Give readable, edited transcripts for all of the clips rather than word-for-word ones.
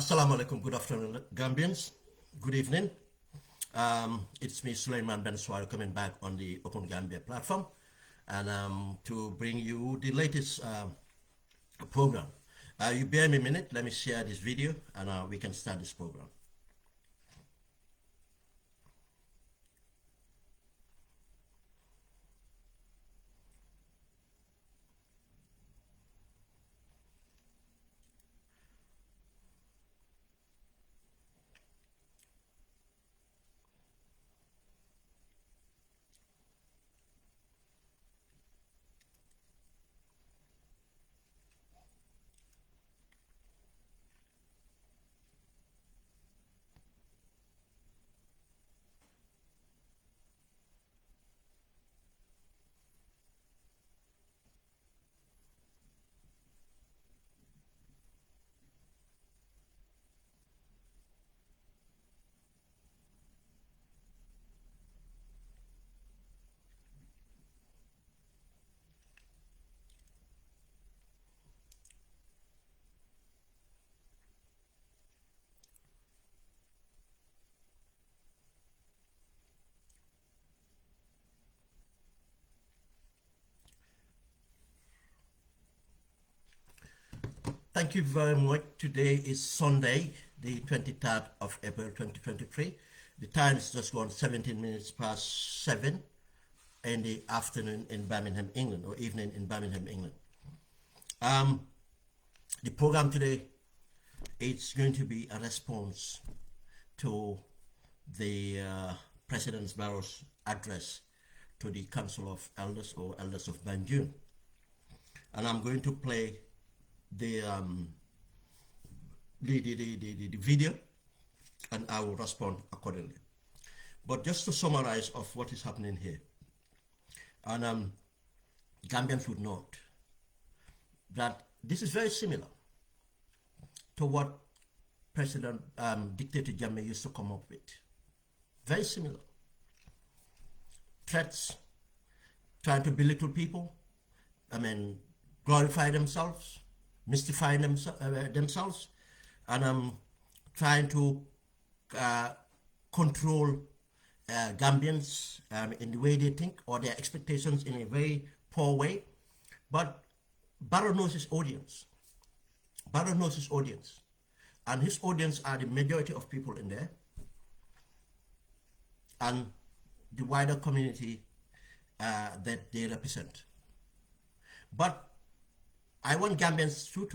Assalamu alaikum, good afternoon, Gambians. Good evening. It's me, Suleiman Ben Swar, coming back on the Open Gambia platform and to bring you the latest program. You bear me a minute, let me share this video and we can start this program. Thank you very much. Today is Sunday, the 23rd of April 2023. The time is just gone 17 minutes past 7 in the afternoon in Birmingham, England, or evening in Birmingham, England. The program today, it's going to be a response to the President Barrow's address to the Council of Elders or Elders of Banjul. And I'm going to play the video and I will respond accordingly. But just to summarize of what is happening here, and Gambians would note that this is very similar to what President Dictator Jammeh used to come up with. Very similar. Threats, trying to belittle people, glorify themselves, mystify themselves, and trying to control Gambians in the way they think or their expectations in a very poor way. But Barrow knows his audience. Barrow knows his audience. And his audience are the majority of people in there and the wider community that they represent. But I want Gambians to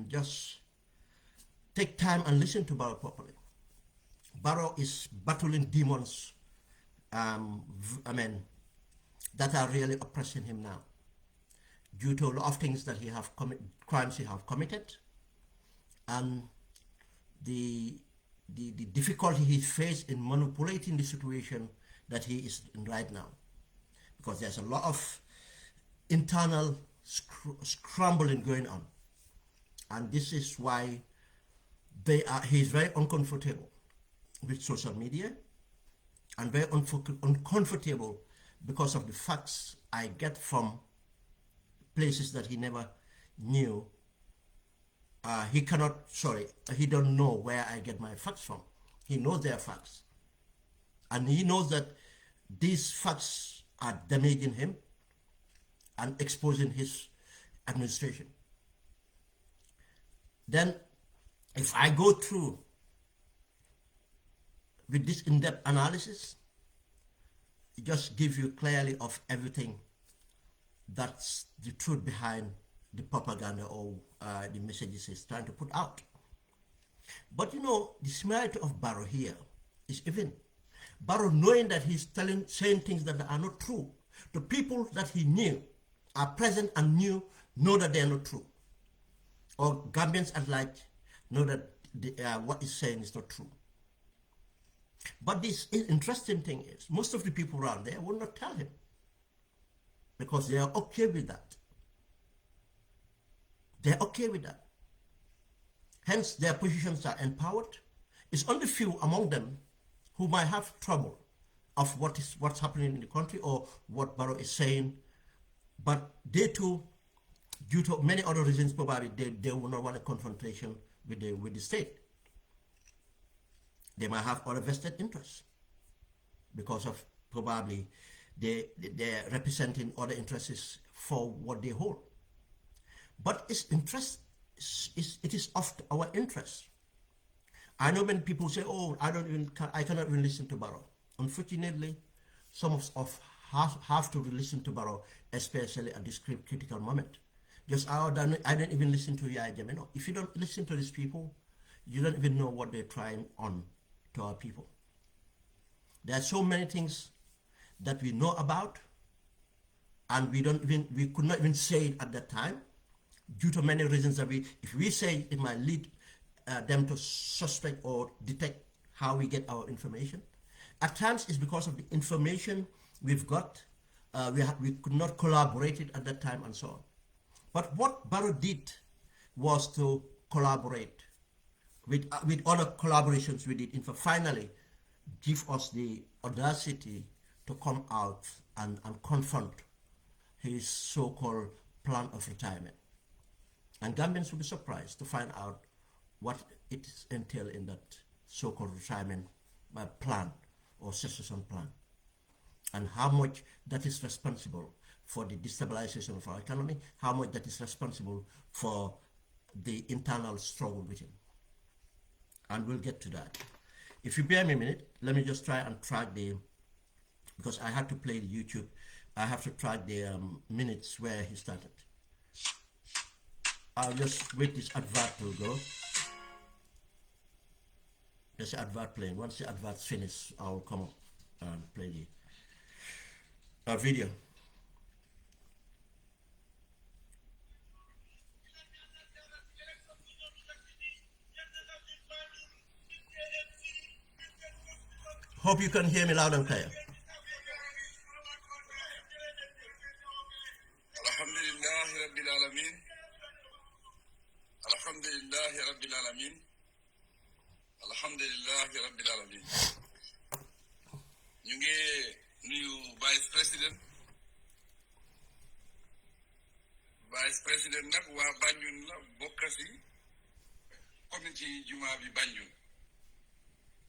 just take time and listen to Barrow properly. Barrow is battling demons, that are really oppressing him now, due to a lot of things that he have crimes he have committed, and the difficulty he faced in manipulating the situation that he is in right now, because there's a lot of internal scrambling going on, and this is why he's very uncomfortable with social media and very uncomfortable because of the facts I get from places that he never knew. He don't know where I get my facts from. He knows their facts, and he knows that these facts are damaging him and exposing his administration. Then if I go through with this in-depth analysis, it just gives you clearly of everything that's the truth behind the propaganda or the messages he's trying to put out. But the similarity of Barrow here is even Barrow knowing that he's saying things that are not true. The people that he knew are present and know that they are not true. Or Gambians at large know that what he's saying is not true. But this interesting thing is, most of the people around there will not tell him because they are okay with that. They're okay with that. Hence, their positions are empowered. It's only few among them who might have trouble of what's happening in the country or what Barrow is saying. But they too, due to many other reasons, probably they will not want a confrontation with the state. They might have other vested interests because of probably they're representing other interests for what they hold. But its interest it is of our interest. I know when people say, "Oh, I cannot even listen to Barrow." Unfortunately, some of us have to listen to Barrow, especially at this critical moment. Just I don't even listen to Yaya Jammeh. No, if you don't listen to these people, you don't even know what they're trying on to our people. There are so many things that we know about, and we could not even say it at that time, due to many reasons that if we say it might lead them to suspect or detect how we get our information. At times, it's because of the information we've got. We could not collaborate it at that time and so on. But what Barrow did was to collaborate with other collaborations we did, and finally give us the audacity to come out and confront his so-called plan of retirement. And Gambians will be surprised to find out what it entails in that so-called retirement plan or succession plan, and how much that is responsible for the destabilization of our economy, how much that is responsible for the internal struggle within. And we'll get to that. If you bear me a minute, let me just try and track because I had to play the YouTube, I have to track the minutes where he started. I'll just wait this advert to go. There's the advert playing. Once the advert's finished, I'll come up and play the video. Hope you can hear me loud and clear. Alhamdulillahi Rabbil Alamin. Alhamdulillahi Rabbil Alamin. Alhamdulillahi Rabbil Alamin. Ñu ngi nuyu Vice President nag waa Banjul la bokk ci community juma bi Banjul.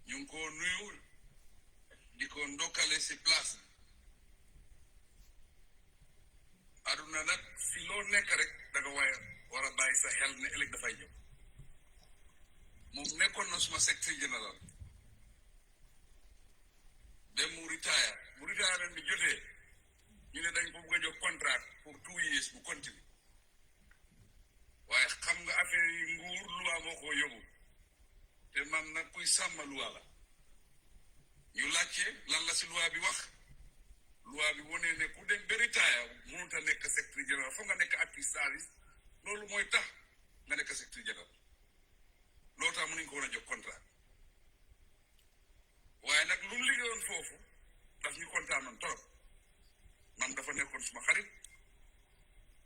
Ñu ngi ko nuyu di ko ndokkale ci place aduna nag si loo nekk rek danga war a bàyyi sa xel ne ëllëg dafay ñëw. moom nekkoon na suma secrétaire général ba mu retirement bi jotee ñu ne dañ ko bëgg a jox contrat pour 2 years bu continue, waaye xam nga affaire yi nguur loi moo ko yóbbu te man nag kuy sàmm loi la. ñu laajte lan la si loi bi wax. loi bi wone ne ku dem ba retire mënut a nekk secrétaire général, foog nga nekk active service. loolu mooy tax nga nekk secrétaire général. loolu tax mënuñ ko war a jox contrat, waaye nag lu mu liggéeyoon foofu daf ñu kontaanoon trop. man dafa nekkoon suma xarit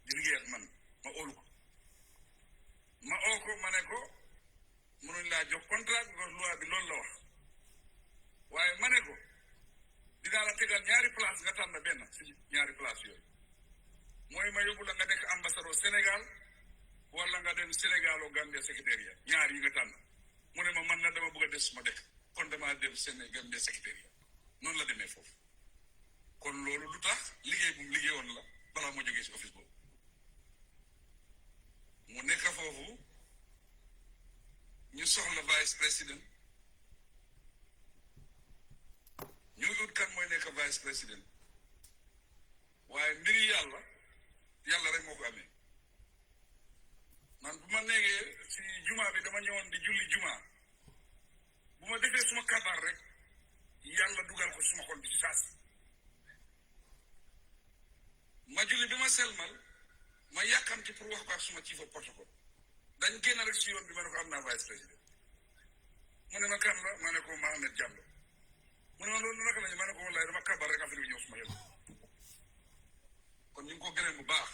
di liggéey ak man, ma óolu ko. ma oo ko ma ne ko mënuñ laa jox contrat because loi bi loolu la wax, waaye ma ne ko dinaa la tegal ñaari place nga tànn benn si ñaari place yooyu. mooy ma yóbbu la nga nekk ambassadeur Sénégal wala nga dem Sénégal o Gambia secrétariat, ñaar yi nga tànn. mu ne ma man na dama bëgg a des suma dëkk, kon damaa dem Gambia secrétariat. noonu la demee foofu. kon loolu lu tax liggéey bu mu liggéeyoon la balaa moo jógee si office boobu. mu nekk foofu ñu soxla vice président. ñu ut kan mooy nekk vice président, waaye mbiri yàlla rek moo ko amee. man bu ma neegee si juma bi dama ñëwoon di julli juma, bu ma defee suma kabaar rek yàlla dugal ko suma xol bi ci saas. ma julli bi ma selmal ma yàkkamti pour wax ko ak suma chief of protocol. dañ génn rek si yoon bi ma ne ko am naa vice président. mu ne ma kan la ma ne ko Mohamed Diallo. mu ne ma loolu naka lañu ma ne ko wallaay dama kabaar rek affaire bi ñëw suma yëpp. kon ñu ngi ko gërëm bu baax.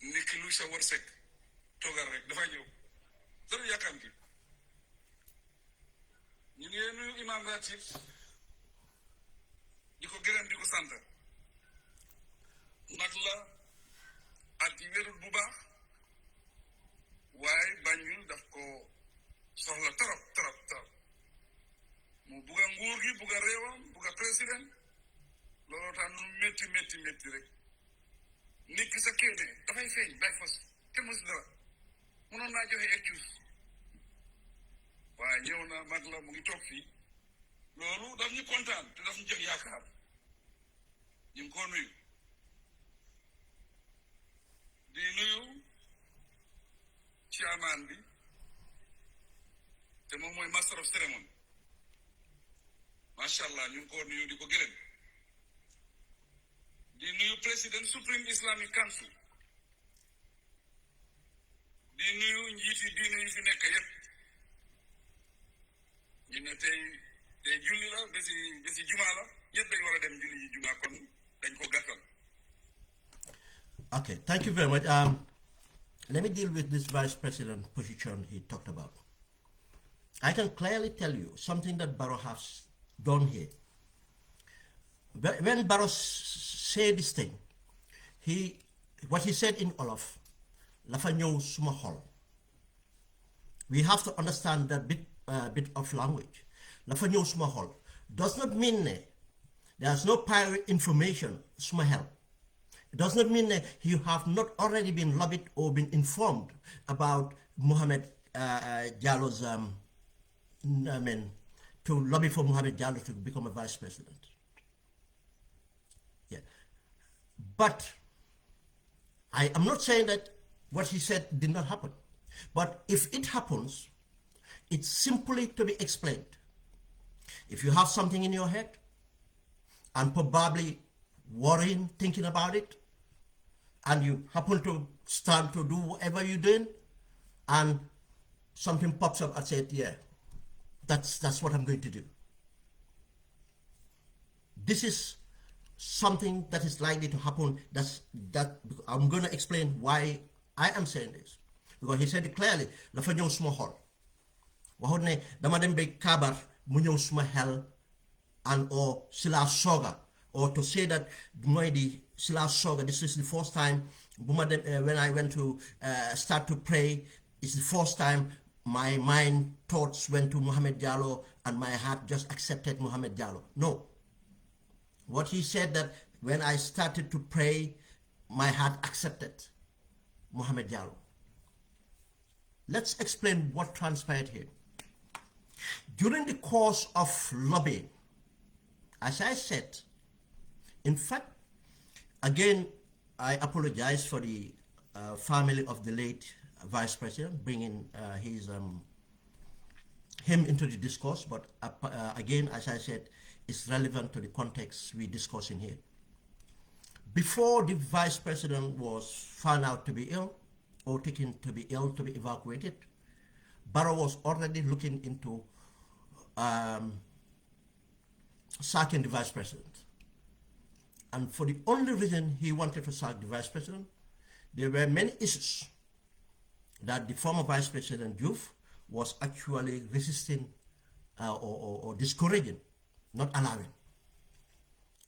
nit ki luy sa wërsëg toogal rek dafay ñëw dara yàkkamti. ñu ngi nuyu imam ratib di ko gërëm di ko sant. nag la ak wérul bu baax, waaye Banjul daf ko soxla trop mu bugga nguur gi bugga réewam bugga président looloo tax nu métti rek nit ki sa kéete dafay feeñ day fas kenn mësu dara mënoon naa joxe excuse waaye ñëw na mag la mu ngi toog fii loolu daf ñu kontaan te daf ñu jox yaakaar ñu ngi koo nuyu di nuyu chairman bi te moom mooy master of ceremony macha allah ñu ngi koo nuyu di ko gërëm di nuyu président Supreme Islamic Council di nuyu njiiti diine yi fi nekk yépp ñu ne tey julli la bési jumaa la ñëpp dañ war a dem julli ji jumaa kon dañ ko gàttal. Okay, thank you very much. Let me deal with this vice president position he talked about. I can clearly tell you something that Barrow has done here. When Barrow said this thing, what he said in Olaf, lafa ñëw suma xol. We have to understand that bit of language. Lafa ñëw suma xol does not mean there's no prior information suma help. It does not mean that you have not already been lobbied or been informed about Mohamed Jallo's, to lobby for Mohamed Jallo to become a vice president. Yeah. But I am not saying that what he said did not happen. But if it happens, it's simply to be explained. If you have something in your head and probably worrying, thinking about it, and you happen to start to do whatever you're doing, and something pops up and said, yeah, that's what I'm going to do. This is something that is likely to happen. That I'm going to explain why I am saying this. Because he said it clearly, dafa ñëw suma xol. Waxut ne dama dem ba kabar mu ñëw suma xel and or sila soga, or to say that sila soga, this is the first time when I went to start to pray, it's the first time my mind thoughts went to Mohamed Jallo and my heart just accepted Mohamed Jallo. No. What he said that when I started to pray, my heart accepted Mohamed Jallo. Let's explain what transpired here. During the course of lobbying, as I said, in fact, again, I apologize for the family of the late vice president, bringing him into the discourse, but again, as I said, it's relevant to the context we're discussing here. Before the vice president was found out to be ill, or taken to be ill, to be evacuated, Barrow was already looking into sacking the vice president. And for the only reason he wanted to sack the vice president, there were many issues that the former vice president Diouf was actually resisting or discouraging, not allowing.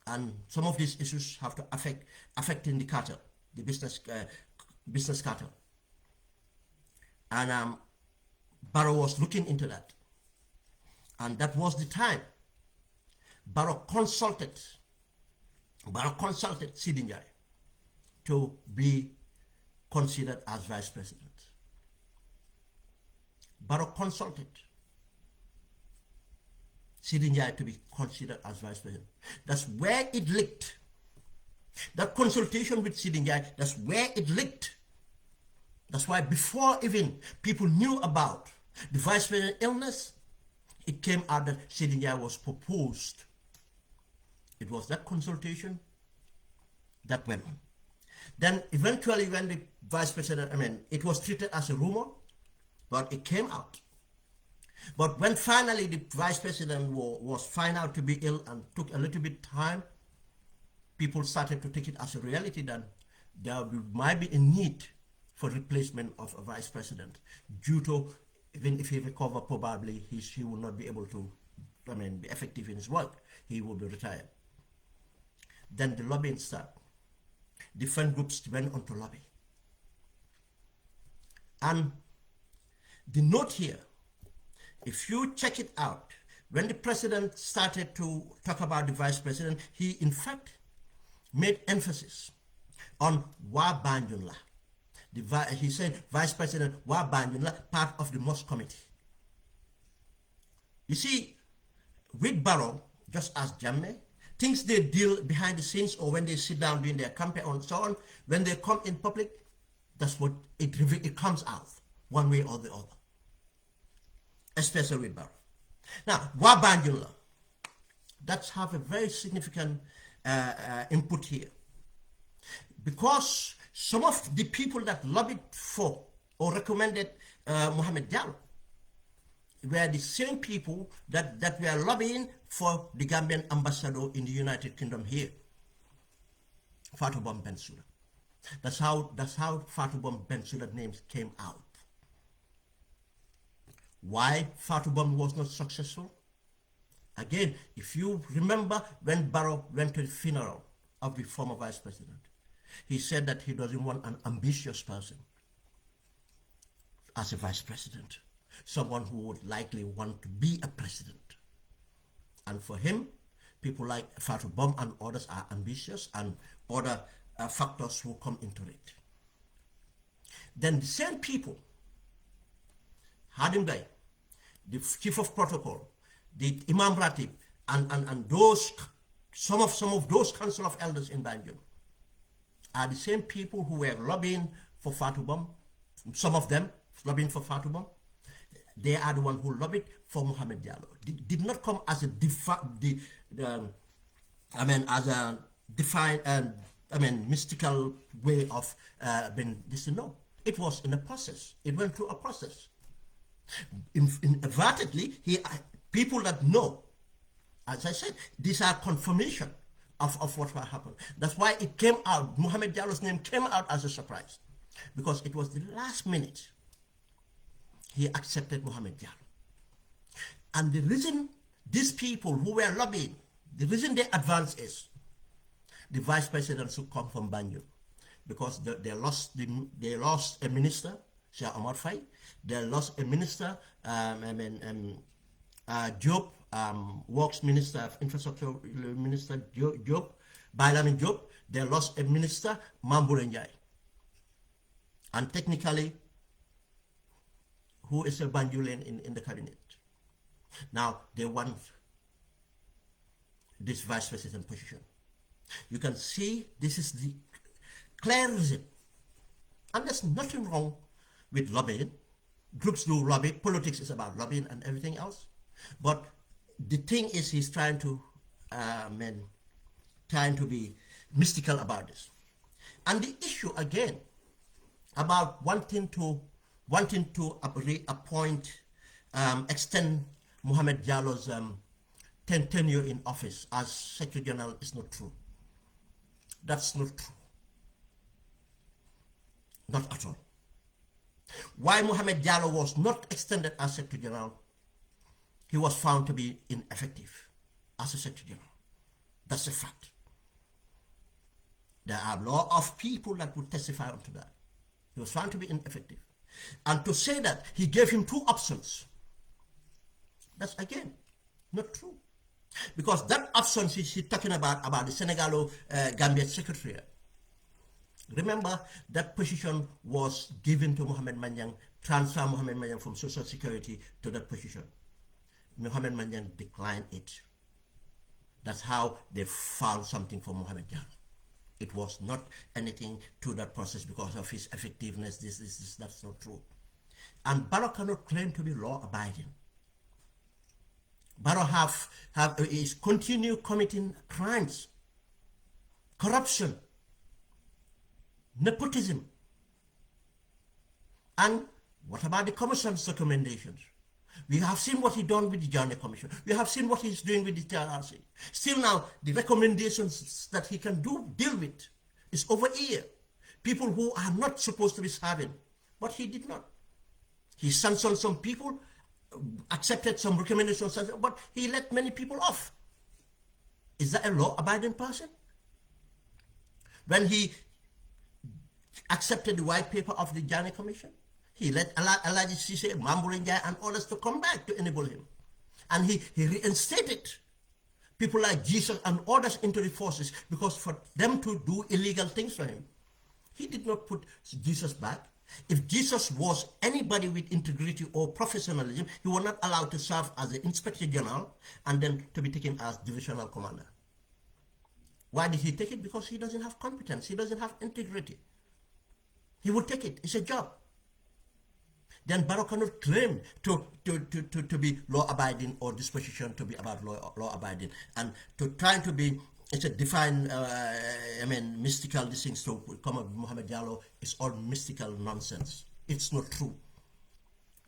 And some of these issues have to affecting the cartel, the business cartel. And Barrow was looking into that. And that was the time Barrow consulted Sidi Njie to be considered as vice president. Barrow consulted Sidi Njie to be considered as vice president. That's where it leaked. That consultation with Sidi Njie, that's where it leaked. That's why before even people knew about the vice president's illness, it came out that Sidi Njie was proposed. It was that consultation that went on. Then eventually when the vice president, it was treated as a rumor, but it came out. But when finally the vice president was found out to be ill and took a little bit time, people started to take it as a reality that there might be a need for replacement of a vice president due to, even if he recover, probably he will not be able to be effective in his work. He will be retired. Then the lobbying started. Different groups went on to lobby. And the note here If you check it out, when the president started to talk about the vice president, he in fact made emphasis on Wa Banjul la. He said Vice President Wa Banjul la, part of the mosque committee. You see, with Barrow, just as Jammeh, things they deal behind the scenes or when they sit down doing their campaign and so on, when they come in public, that's what it comes out one way or the other. Especially with Barrow. Now, Wa Banjul la, that's have a very significant input here. Because some of the people that lobbied for or recommended Mohamed Diallo were the same people that were lobbying for the Gambian ambassador in the United Kingdom here, Fatou Bom Bensouda. That's how Fatou Bom Bensouda's name came out. Why Fatou Bom was not successful? Again, if you remember when Barrow went to the funeral of the former vice president, he said that he doesn't want an ambitious person as a vice president, someone who would likely want to be a president. And for him, people like Fatou Bom and others are ambitious, and other factors will come into it. Then the same people, Hadim Gai, the chief of protocol, the Imam Ratib, and those some of those council of elders in Banjul are the same people who were lobbying for Fatou Bom. Some of them lobbying for Fatou Bom. They are the ones who lobbied for Mohamed Diallo. Did not come as a defined mystical way of being this. No, it was in a process. It went through a process. Inadvertently, people that know, as I said, these are confirmation of what will happen. That's why it came out, Mohamed Diallo's name came out as a surprise, because it was the last minute he accepted Mohamed Diallo. And the reason these people who were lobbying, the reason they advanced is the vice president should come from Banjul, because they lost a minister, Sheikh Omar Faye. They lost a minister, Job, Works Minister, Infrastructure Minister Job, Bailamin Job. They lost a minister, Mamboure Ndiaye. And technically, who is a Banjulian in the cabinet? Now they want this vice president position. You can see this is the clear reason. And there's nothing wrong with lobbying. Groups do lobby. Politics is about lobbying and everything else. But the thing is, he's trying to be mystical about this. And the issue again about wanting to reappoint, extend Mohamed Diallo's tenure in office as Secretary General is not true. That's not true. Not at all. Why Mohamed Diallo was not extended as Secretary General? He was found to be ineffective as a Secretary General. That's a fact. There are a lot of people that would testify onto that. He was found to be ineffective. And to say that he gave him two options, that's again not true. Because that option he's talking about the Senegalo-Gambia Secretariat. Remember, that position was given to Mohamed Manyang, transfer Mohamed Manyang from Social Security to that position. Mohamed Manyang declined it. That's how they found something for Mohamed Diallo. It was not anything to that process because of his effectiveness. This, that's not true. And Barrow cannot claim to be law-abiding. Barrow is continue committing crimes, corruption, nepotism. And what about the Commission's recommendations? We have seen what he done with the Journey Commission. We have seen what he's doing with the TRRC. Still now, the recommendations that he can deal with is over here. People who are not supposed to be serving, but he did not. He sanctioned some people, accepted some recommendations, but he let many people off. Is that a law-abiding person? When he accepted the white paper of the Journey Commission, He let Alaji Sise, Mambulinjai, and others to come back to enable him. And he reinstated people like Jesus and others into the forces because for them to do illegal things for him. He did not put Jesus back. If Jesus was anybody with integrity or professionalism, he was not allowed to serve as the Inspector General and then to be taken as Divisional Commander. Why did he take it? Because he doesn't have competence. He doesn't have integrity. He would take it. It's a job. Then Barrow cannot claim to be law-abiding or disposition to be about law-abiding and to trying to be, it's a defined, mystical, these things to come up with Mohamed Jallow is all mystical nonsense. It's not true.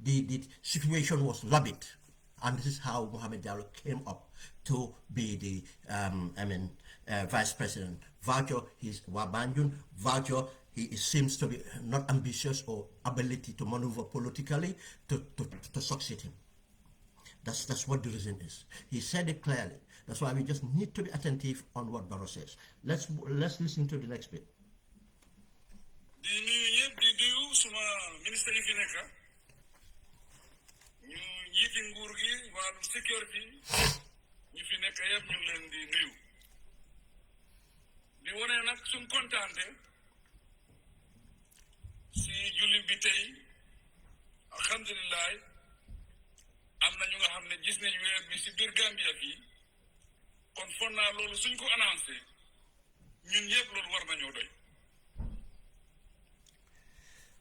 The situation was lobbied, and this is how Mohamed Jallow came up to be the, vice president. Voucher, he's Wabanjun. Voucher, he seems to be not ambitious or ability to maneuver politically to succeed him. That's what the reason is. He said it clearly. That's why we just need to be attentive on what Barrow says. Let's listen to the next bit. di nuyu ñëpp di nuyu suma ministre yi fi nekk ñu njiiti nguur gi wàllu sécurité ñu fi nekk yëpp ñu ngi leen di nuyu di wone nag suñ kontaante si julli bi tey alhamdulilah am na ñu nga xam ne gis nañ weer bi si biir Gambia fii kon foog naa loolu suñ ko annoncé ñun yëpp loolu war nañoo doy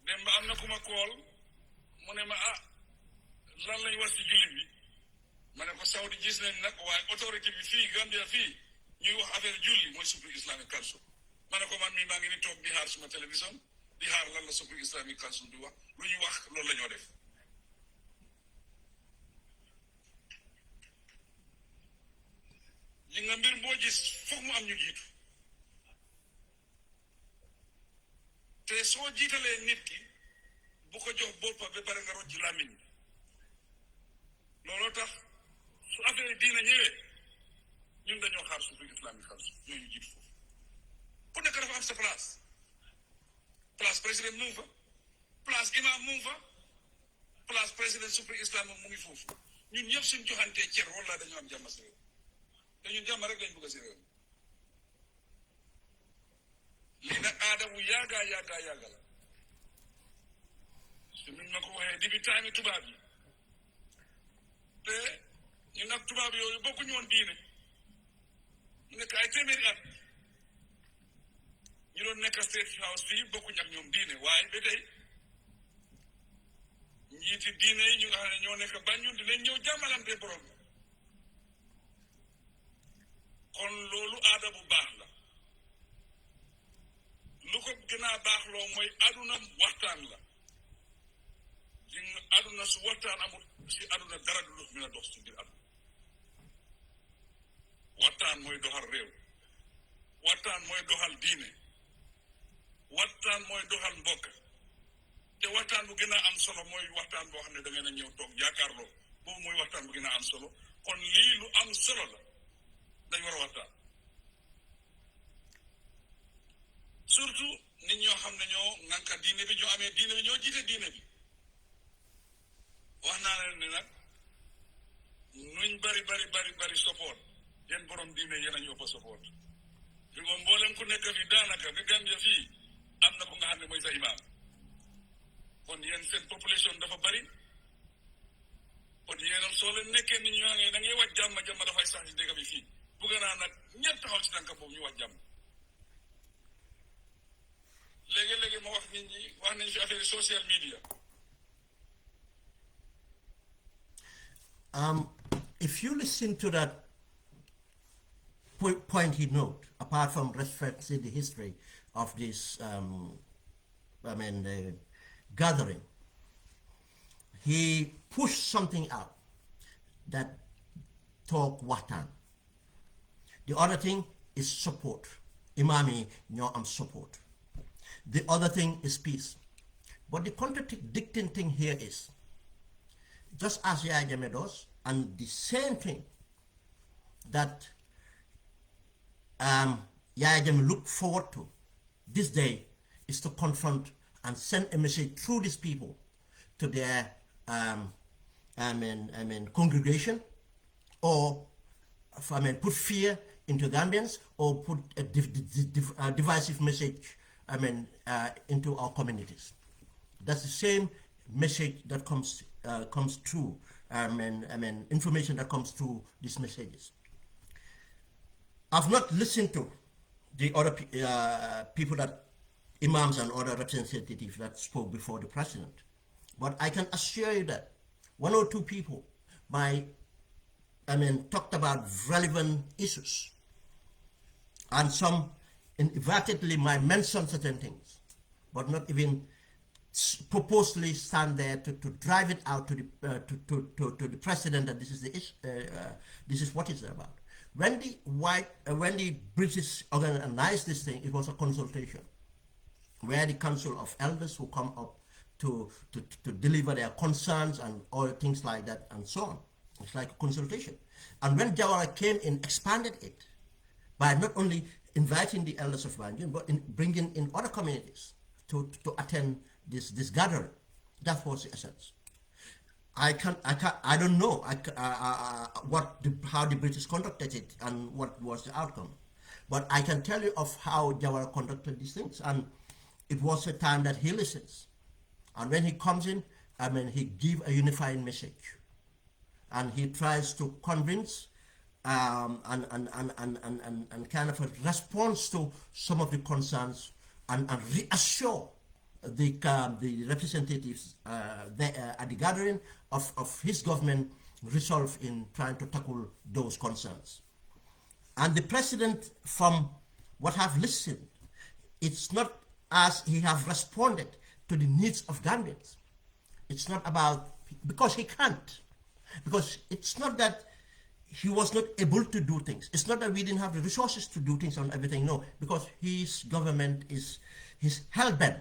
dem ba am na ku ma kool mu ne ma lan lañ wax si julli bi ma ne ko Saudi gis nañ nag waaye autorité bi fii Gambia fii ñuy wax affaire julli mooy Supreme Islamic Council ma ne ko man mii maa ngi ni toog di xaar suma télévision di xaar lan la Supreme Islamic Council di wax lu ñu wax loolu la ñoo def li nga mbir boo gis foog mu am ñu jiitu te soo jiitalee nit ki bu ko jox boppa ba pare nga rocc ci làmmiñ bi looloo tax su affaire yi diina ñëwee ñun dañoo xaar Supreme Islamic Council ñooñu jiitu foofu ku nekk dafa am sa place président mu ngi fa place imam mu ngi fa place président Supreme Islamic mu ngi foofu ñun ñëpp suñ joxantee cër walla dañoo am jàmm si réew te ñun jàmm rek lañ bëgg si réew lii nag aada bu yàgga la su nuñ ma ko waxee depuis time tubaab yi te ñu nag tubaab yooyu bokkuñu woon diine ñu nekk ay téeméeri at ñu doon nekk State House fii bokkuñu ak ñoom diine waaye ba tey njiiti diine yi ñu nga xam ne ñoo nekk Banjul dinañ ñëw jàmmalante borom kon loolu aada bu baax la lu ko gën a baax loo mooy aduna waxtaan la di aduna su waxtaan amul si aduna dara du lu mën a dox si biir aduna waxtaan mooy doxal réew waxtaan mooy doxal diine waxtaan mooy doxal mbokk te waxtaan bu gën a am solo mooy waxtaan boo xam ne da ngeen a ñëw toog jàkkaarloo boobu mooy waxtaan bu gën a am solo kon lii lu am solo la dañ war a waxtaan surtout nit ñoo xam ne ñoo ŋànka diine bi ñoo amee diine bi ñoo jiite diine bi wax naa leen ne nag nuñ bari support yéen borom diine yéen a ñu ëpp support fi ko mboolem ku nekk fi daanaka bi Gambia fii am na ku nga xam ne mooy sa imaam kon yéen seen population dafa bari kon yéen soo leen nekkee nit ñoo xam ne da ngay wax jàmm dafay sax ci dëkk bi fii bugg naa nag ñett taxaw ci tànk boobu ñu wax jàmm léegi ma wax nit ñi wax nañ fi affaire social media. If you listen to that point he note, apart from referencing the history of this, gathering, he pushed something out that talk watan. The other thing is support. Imami no am support. The other thing is peace. But the contradicting thing here is, just as Yaya Jammeh does, and the same thing that Yaya Jammeh look forward to this day is to confront and send a message through these people to their congregation, or put fear into Gambians, or put a divisive message into our communities. That's the same message that comes through, information that comes through these messages. I've not listened to the other people, that imams and other representatives that spoke before the president, but I can assure you that one or two people talked about relevant issues, and some inadvertently might mention certain things, but not even purposely stand there to drive it out to the president that this is the issue, this is what it's about. When the British organized this thing, it was a consultation where the Council of Elders will come up to deliver their concerns and all things like that and so on. It's like a consultation. And when Jawara came in, expanded it by not only inviting the elders of Banjul, but bringing in other communities to attend this gathering. That was the essence. I don't know how the British conducted it and what was the outcome, but I can tell you of how Jawara conducted these things, and it was a time that he listens, and when he comes in, he gives a unifying message, and he tries to convince and kind of a response to some of the concerns, and reassure the representatives there at the gathering of his government resolve in trying to tackle those concerns. And the president, from what I've listened, it's not as he have responded to the needs of Gambians. It's not about, because he can't, because it's not that he was not able to do things. It's not that we didn't have the resources to do things on everything, no, because his government is hell-bent,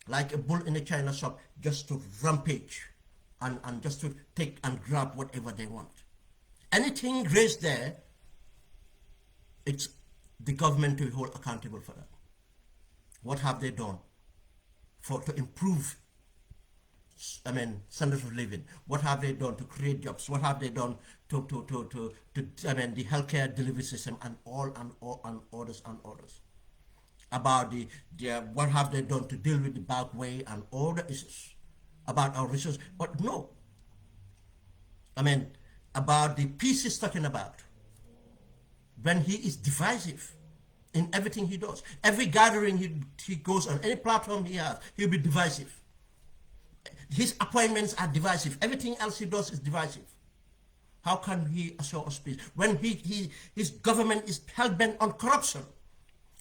like a bull in a china shop, just to rampage and just to take and grab whatever they want. Anything raised there, it's the government to hold accountable for that. What have they done to improve standards of living? What have they done to create jobs? What have they done to the healthcare delivery system, and orders? About what have they done to deal with the back way and all the issues about our resources? But no, about the peace he's talking about, when he is divisive in everything he does. Every gathering he goes on, any platform he has, he'll be divisive. His appointments are divisive. Everything else he does is divisive. How can he assure us peace when his government is hell-bent on corruption?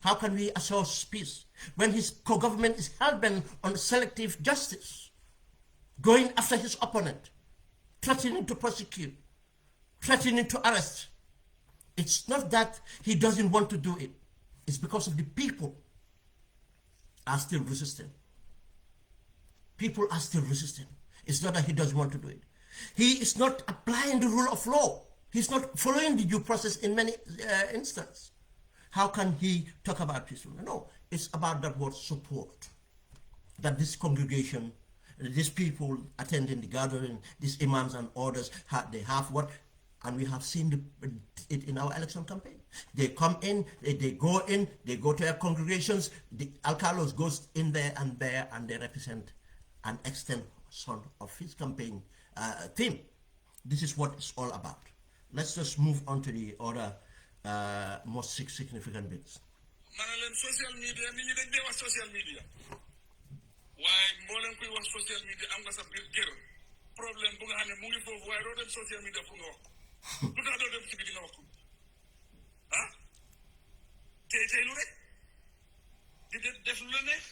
How can we assure peace when his co-government is hell-bent on selective justice, going after his opponent, threatening to prosecute, threatening to arrest? It's not that he doesn't want to do it. It's because of the people are still resisting. People are still resisting. It's not that he doesn't want to do it. He is not applying the rule of law. He's not following the due process in many instances. How can he talk about peace? No, it's about that word support. That this congregation, these people attending the gathering, these imams and orders, they have what, and we have seen it in our election campaign. They come in, they go to their congregations, the alcalos goes in there, and they represent an extension of his campaign theme. This is what it's all about. Let's just move on to the other most significant bits. Manaleen social media, nit ñi dañ dee wax social media. Waaye mboolem kuy wax social media am nga sa biir kër problème bu nga xam ne mu ngi foofu, waaye doo dem social media fu nga wax. Lu tax doo dem ci biti nga wax ko? Ah? Tey lu rek di def lu la neex,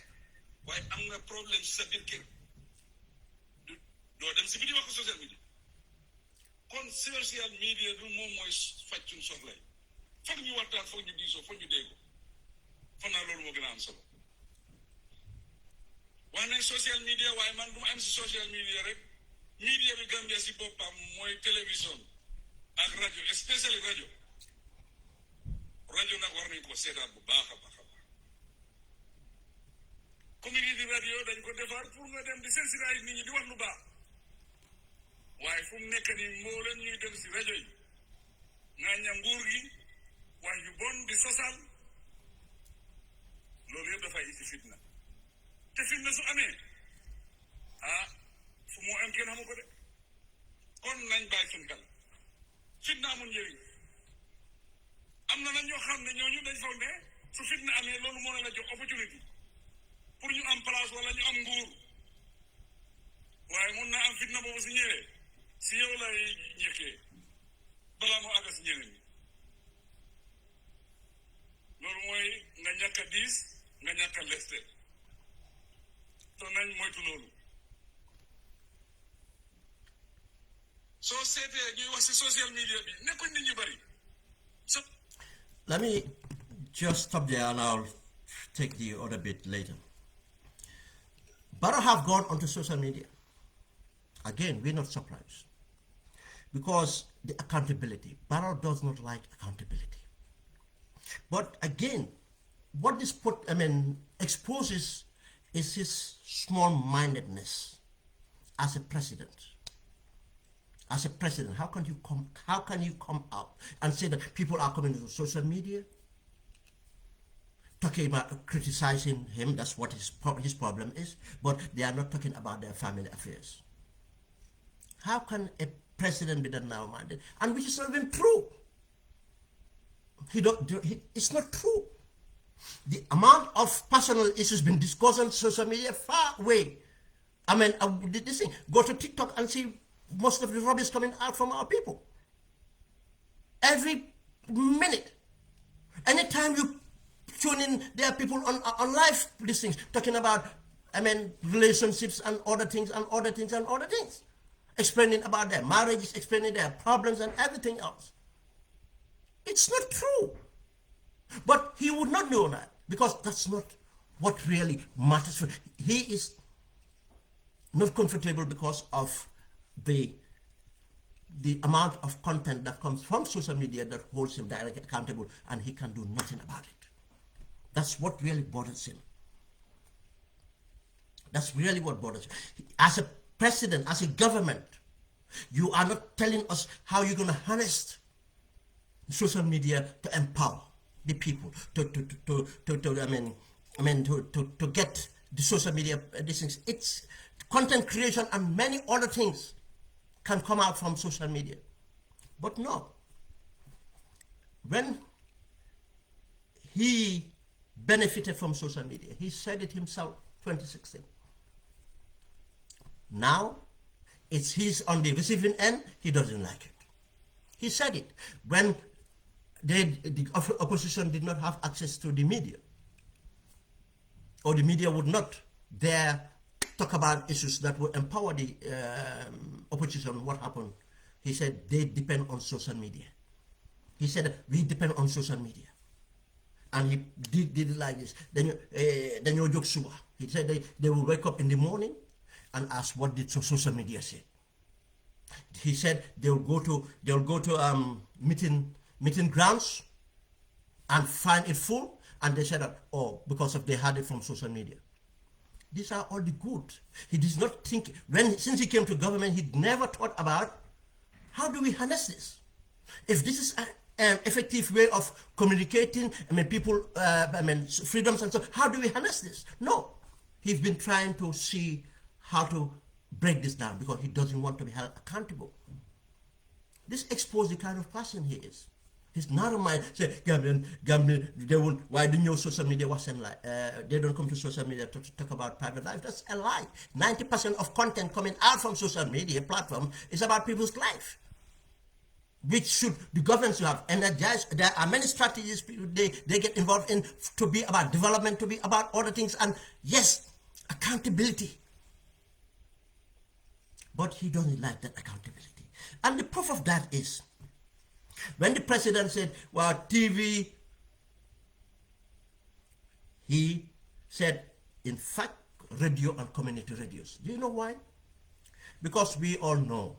waaye am nga problème ci sa biir kër. Doo dem ci biti wax ko social media. Kon social media du moom mooy faj suñu soxla yi. Foog ñu waxtaan, foog ñu diisoo, foog ñu dégg. Foog naa loolu moo gën a am solo. Wax nañ social media, waaye man du ma am si social media rek. Media bi Gambia si boppam mooy télévision ak rajo, especially rajo. Rajo nag war nañ ko seetaat bu baax a baax a baax. community radio dañ ko defar pour nga dem di sensitiser nit ñi di wax lu baax waaye fu mu nekk nii moo leen ñuy dem si rajo yi nga ña nguur gi wax yu bon di sosal loolu yëpp dafay indi fitna te fitna su amee fu moo am kenn xamu ko de kon nañ bàyyi suñ xel fitna amul njëriñ am na nag ñoo xam ne ñooñu dañ foog ne su fitna amee loolu moo la jox opportunité pour ñu am place wala ñu am nguur waaye mun na am fitna boobu si ñëwee si yow lay njëkkee balaa moo àgg si ñeneen ñi loolu mooy nga ñàkk a diis nga ñàkk a leste te nañ moytu loolu soo seetee ñuy wax si social media bi nekkuñ nit ñu bari Let me just stop there and I'll take the other bit later. Barrow have gone onto social media. Again, we're not surprised. Because the accountability. Barrow does not like accountability. But again, what this exposes is his small-mindedness as a president. As a president, how can you come out and say that people are coming to social media, talking about criticizing him? That's what his problem is. But they are not talking about their family affairs. How can a president be that narrow-minded? And which is not even true. It's not true. The amount of personal issues being discussed on social media far away. This thing. Go to TikTok and see most of the rubbish coming out from our people. Every minute. Anytime you tune in, there are people on live listings talking about, relationships and other things and other things and other things. Explaining about their marriages, explaining their problems and everything else. It's not true. But he would not know that because that's not what really matters for him. He is not comfortable because of the amount of content that comes from social media that holds him directly accountable, and he can do nothing about it. That's what really bothers him. That's really what bothers him. As a president, as a government, you are not telling us how you're going to harness social media to empower the people, to get the social media these things. It's content creation and many other things can come out from social media. But no. When he benefited from social media, he said it himself, 2016. Now, he's on the receiving end, he doesn't like it. He said it. When the opposition did not have access to the media, or the media would not dare talk about issues that would empower the opposition, what happened? He said they depend on social media. He said we depend on social media. And he did it like this. Then you joke suba. He said they will wake up in the morning and ask what did social media say. He said they'll go to meeting grounds and find it full, and they said that, because they had it from social media. These are all the good. He does not think, since he came to government, he never thought about how do we harness this? If this is an effective way of communicating, people, freedoms and so, how do we harness this? No. He's been trying to see how to break this down because he doesn't want to be held accountable. This exposes the kind of person he is. He's narrow mind. Say, Gambian, they won't. Why do you social media wasn't like? They don't come to social media to talk about private life. That's a lie. 90% of content coming out from social media platform is about people's life, which should the government should have energized. There are many strategies they get involved in to be about development, to be about other things, and yes, accountability. But he doesn't like that accountability. And the proof of that is when the president said, well, TV, he said, in fact, radio and community radios. Do you know why? Because we all know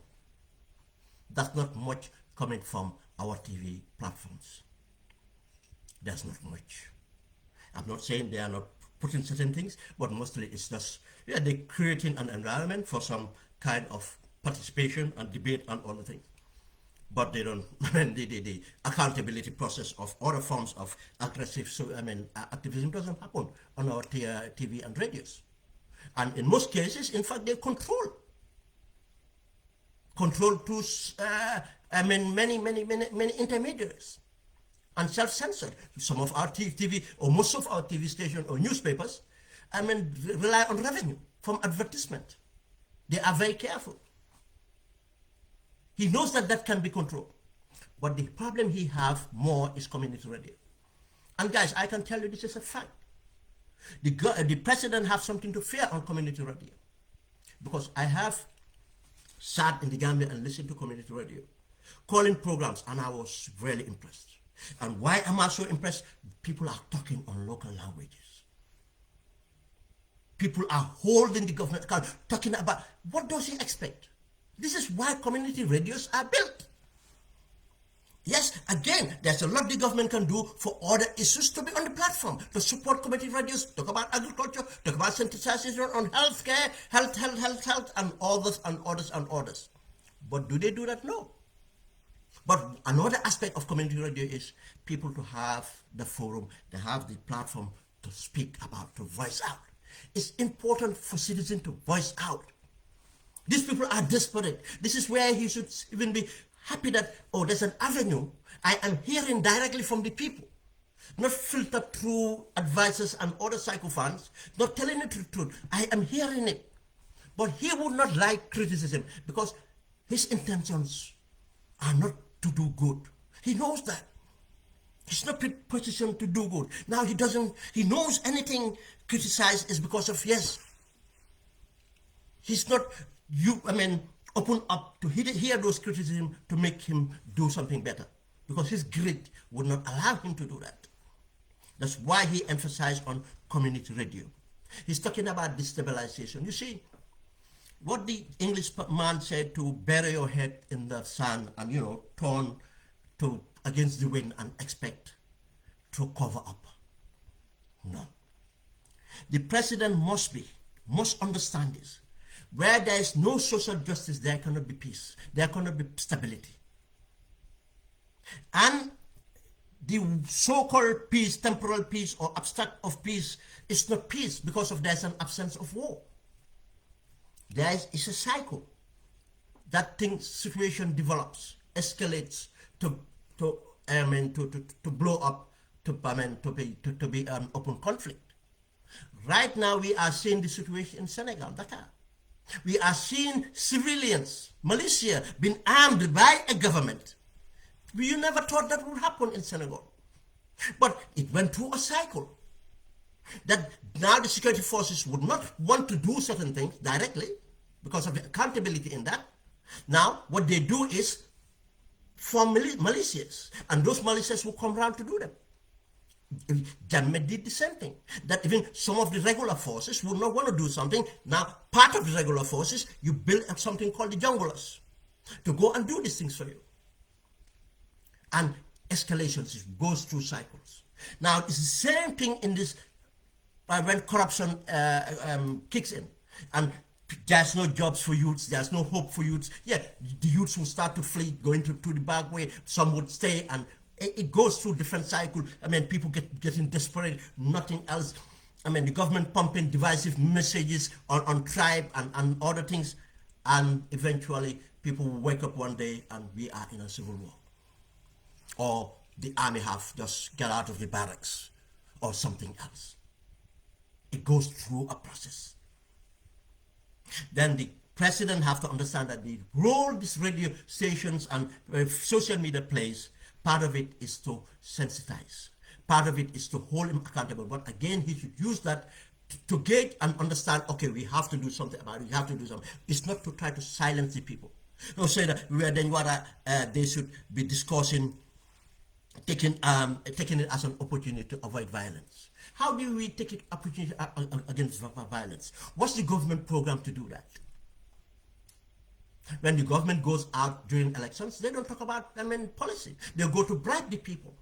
that's not much coming from our TV platforms. There's not much. I'm not saying they are not putting certain things, but mostly it's just, yeah, they're creating an environment for some kind of participation and debate and all the things. But they don't, the accountability process of other forms of aggressive, activism doesn't happen on our TV and radios. And in most cases, in fact, they control to, many intermediaries and self-censored. Some of our TV, or most of our TV stations or newspapers, rely on revenue from advertisement. They are very careful. He knows that that can be controlled. But the problem he have more is community radio. And guys, I can tell you this is a fact. The president have something to fear on community radio. Because I have sat in the Gambia and listened to community radio, calling programs, and I was really impressed. And why am I so impressed? People are talking on local languages. People are holding the government account, talking about what does he expect? This is why community radios are built. Yes, again, there's a lot the government can do for other issues to be on the platform, to support community radios, talk about agriculture, talk about sensitization on healthcare, health, and others. But do they do that? No. But another aspect of community radio is people to have the forum, they have the platform to speak about, to voice out. It's important for citizens to voice out. These people are desperate. This is where he should even be happy that, oh, there's an avenue. I am hearing directly from the people, not filtered through advisors and other sycophants, not telling the truth. I am hearing it. But he would not like criticism because his intentions are not to do good. He knows that. He's not positioned to do good. Now he knows anything criticized is because of yes. He's not, open up to hear those criticisms to make him do something better. Because his greed would not allow him to do that. That's why he emphasized on community radio. He's talking about destabilization. You see, what the English man said to bury your head in the sand and, turn to against the wind and expect to cover up. No. The president must understand this. Where there is no social justice, there cannot be peace. There cannot be stability. And the so-called peace, temporal peace or abstract of peace, is not peace because there's an absence of war. It's a cycle. That situation develops, escalates to blow up, to be an open conflict. Right now we are seeing the situation in Senegal, Dakar. We are seeing civilians, militia, being armed by a government. We never thought that would happen in Senegal. But it went through a cycle. That now the security forces would not want to do certain things directly because of the accountability in that. Now, what they do is form militias, and those militias will come around to do them. Jammeh did the same thing. That even some of the regular forces would not want to do something. Now, part of the regular forces, you build up something called the junglers to go and do these things for you. And escalations goes through cycles. Now, it's the same thing in this when corruption kicks in. And there's no jobs for youths, there's no hope for youths. Yeah, the youths will start to flee, going to the back way. Some would stay, and it goes through different cycles. People getting desperate, nothing else. The government pumping divisive messages on tribe and other things. And eventually, people will wake up one day and we are in a civil war. Or the army have just get out of the barracks or something else. It goes through a process. Then the president have to understand that the role these radio stations and social media plays, part of it is to sensitize. Part of it is to hold him accountable. But again, he should use that to gauge and understand, okay, we have to do something about it. We have to do something. It's not to try to silence the people. No, say that they should be discussing, taking it as an opportunity to avoid violence. How do we take it opportunity against violence? What's the government program to do that? When the government goes out during elections, they don't talk about policy. They go to bribe the people.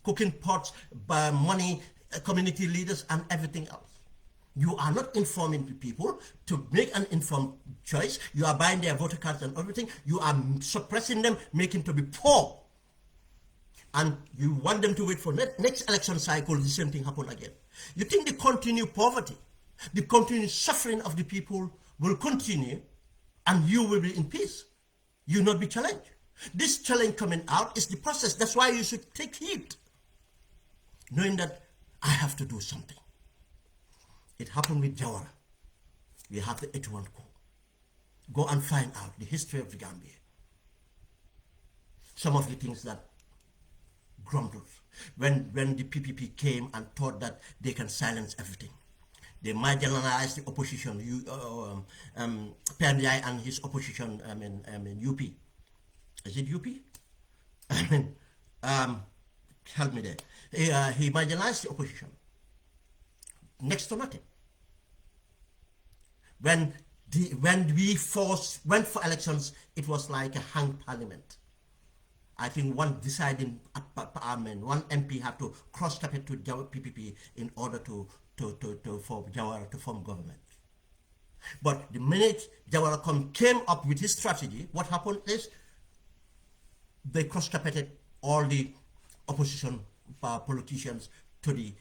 Cooking pots, money, community leaders and everything else. You are not informing the people to make an informed choice. You are buying their voter cards and everything. You are suppressing them, making them to be poor. And you want them to wait for next election cycle, the same thing happen again. You think the continued poverty, the continued suffering of the people will continue and you will be in peace. You will not be challenged. This challenge coming out is the process. That's why you should take heed, knowing that I have to do something. It happened with Jawara. We have the 81 coup. Go and find out the history of the Gambia. Some of the things that grumbled when the PPP came and thought that they can silence everything. They marginalized the opposition, Penjai and his opposition, UP. Is it UP? Help me there. He marginalized the opposition. Next to nothing. When we went for elections, it was like a hung parliament. I think one deciding one MP had to cross carpet to PPP in order for Jawara to form government. But the minute Jawara came up with his strategy, what happened is they cross carpeted all the opposition politicians to the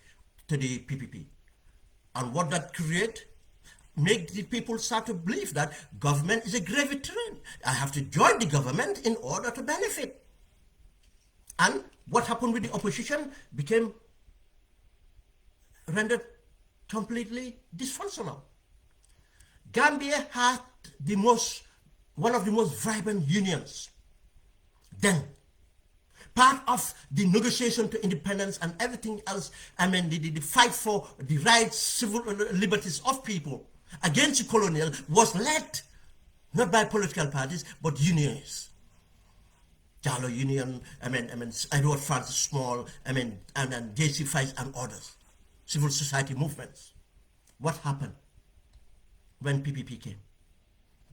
PPP. And what that create, make the people start to believe that government is a gravy train. I have to join the government in order to benefit. And what happened with the opposition became rendered completely dysfunctional. Gambia had one of the most vibrant unions. Then, part of the negotiation to independence and everything else, the fight for the rights, civil liberties of people against the colonial was led not by political parties, but unions. Jalo Union, Edward Francis Small, and then JC Fights and others, civil society movements. What happened when PPP came?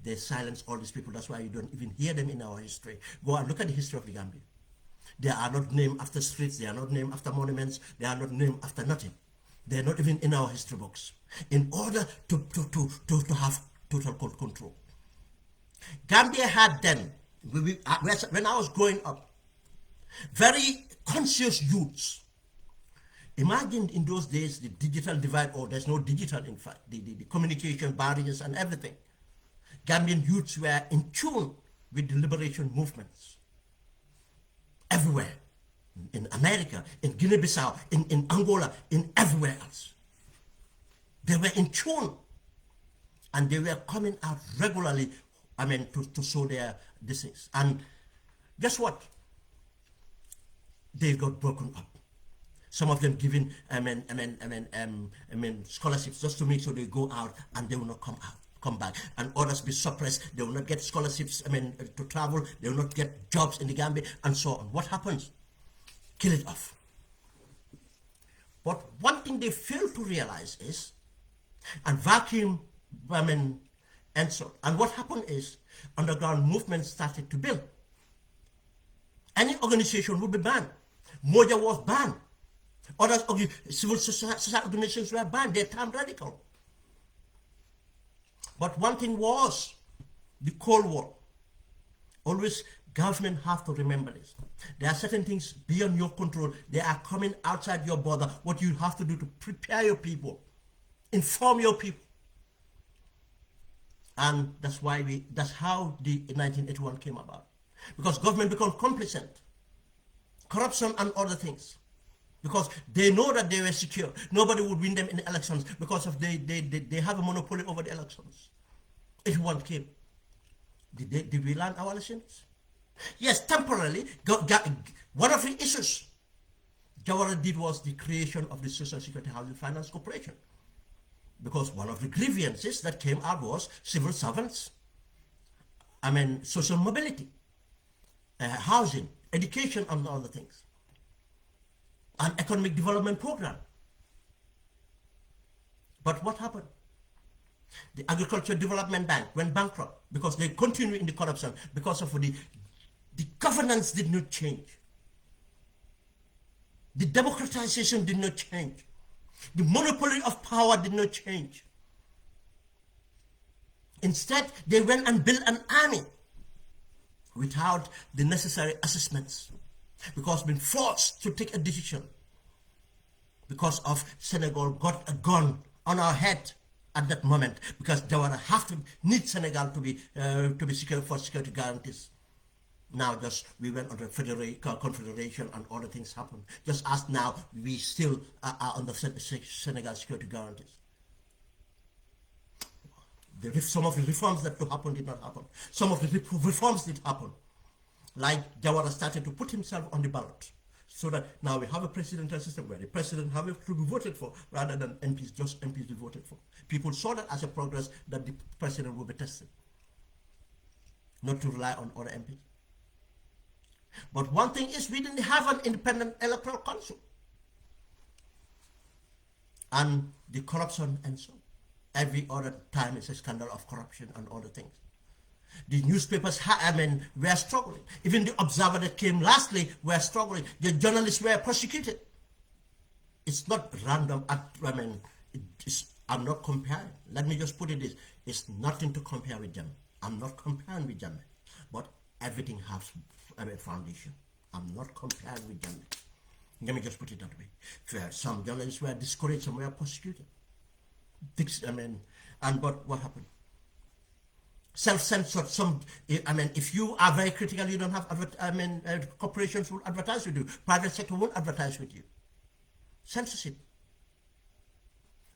They silenced all these people. That's why you don't even hear them in our history. Go and look at the history of the Gambia. They are not named after streets. They are not named after monuments. They are not named after nothing. They are not even in our history books. In order to have total control. Gambia had then, when I was growing up, very conscious youths. Imagine in those days the digital divide, or there's no digital in fact, the communication barriers and everything. Gambian youths were in tune with the liberation movements. Everywhere. In America, in Guinea-Bissau, in Angola, in everywhere else. They were in tune. And they were coming out regularly, to show their things. And guess what? They got broken up. Some of them given scholarships just to make sure they go out and they will not come back, and others be suppressed. They will not get scholarships to travel. They will not get jobs in the Gambia and so on. What happens? Kill it off. But one thing they fail to realize is, and vacuum ensued. And what happened is, underground movements started to build. Any organization would be banned. Moja was banned. Other civil society organizations were banned. They turned radical. But one thing was the Cold War. Always government have to remember this. There are certain things beyond your control. They are coming outside your border. What you have to do to prepare your people, inform your people. And that's how the 1981 came about. Because government became complacent. Corruption and other things. Because they know that they were secure. Nobody would win them in elections because of they have a monopoly over the elections. 81 came. Did we learn our lessons? Yes, temporarily. One of the issues Jawara did was the creation of the Social Security Housing Finance Corporation. Because one of the grievances that came out was civil servants, social mobility, housing, education, and other things. An economic development program. But what happened? The Agricultural Development Bank went bankrupt because they continue in the corruption because of the governance did not change. The democratization did not change. The monopoly of power did not change. Instead, they went and built an army without the necessary assessments, because been forced to take a decision because of Senegal got a gun on our head at that moment, because they would have to need Senegal to be secure for security guarantees. Now just we went under confederation and other things happened. Just as now we still are under Senegal security guarantees. Some of the reforms that to happen did not happen. Some of the reforms did happen. Like Jawara started to put himself on the ballot. So that now we have a presidential system where the president have to be voted for rather than MPs, just MPs be voted for. People saw that as a progress that the president will be tested. Not to rely on other MPs. But one thing is we didn't have an independent electoral council. And the corruption and so. Every other time is a scandal of corruption and other things. The newspapers, were struggling. Even the Observer that came lastly were struggling. The journalists were prosecuted. It's not random. I'm not comparing. Let me just put it this. It's nothing to compare with them. I'm not comparing with them. But everything has a foundation. I'm not comparing with them. Let me just put it that way. Some journalists were discouraged, some were prosecuted. But what happened? Self-censored. If you are very critical, you don't have corporations will advertise with you. Private sector won't advertise with you. Censorship.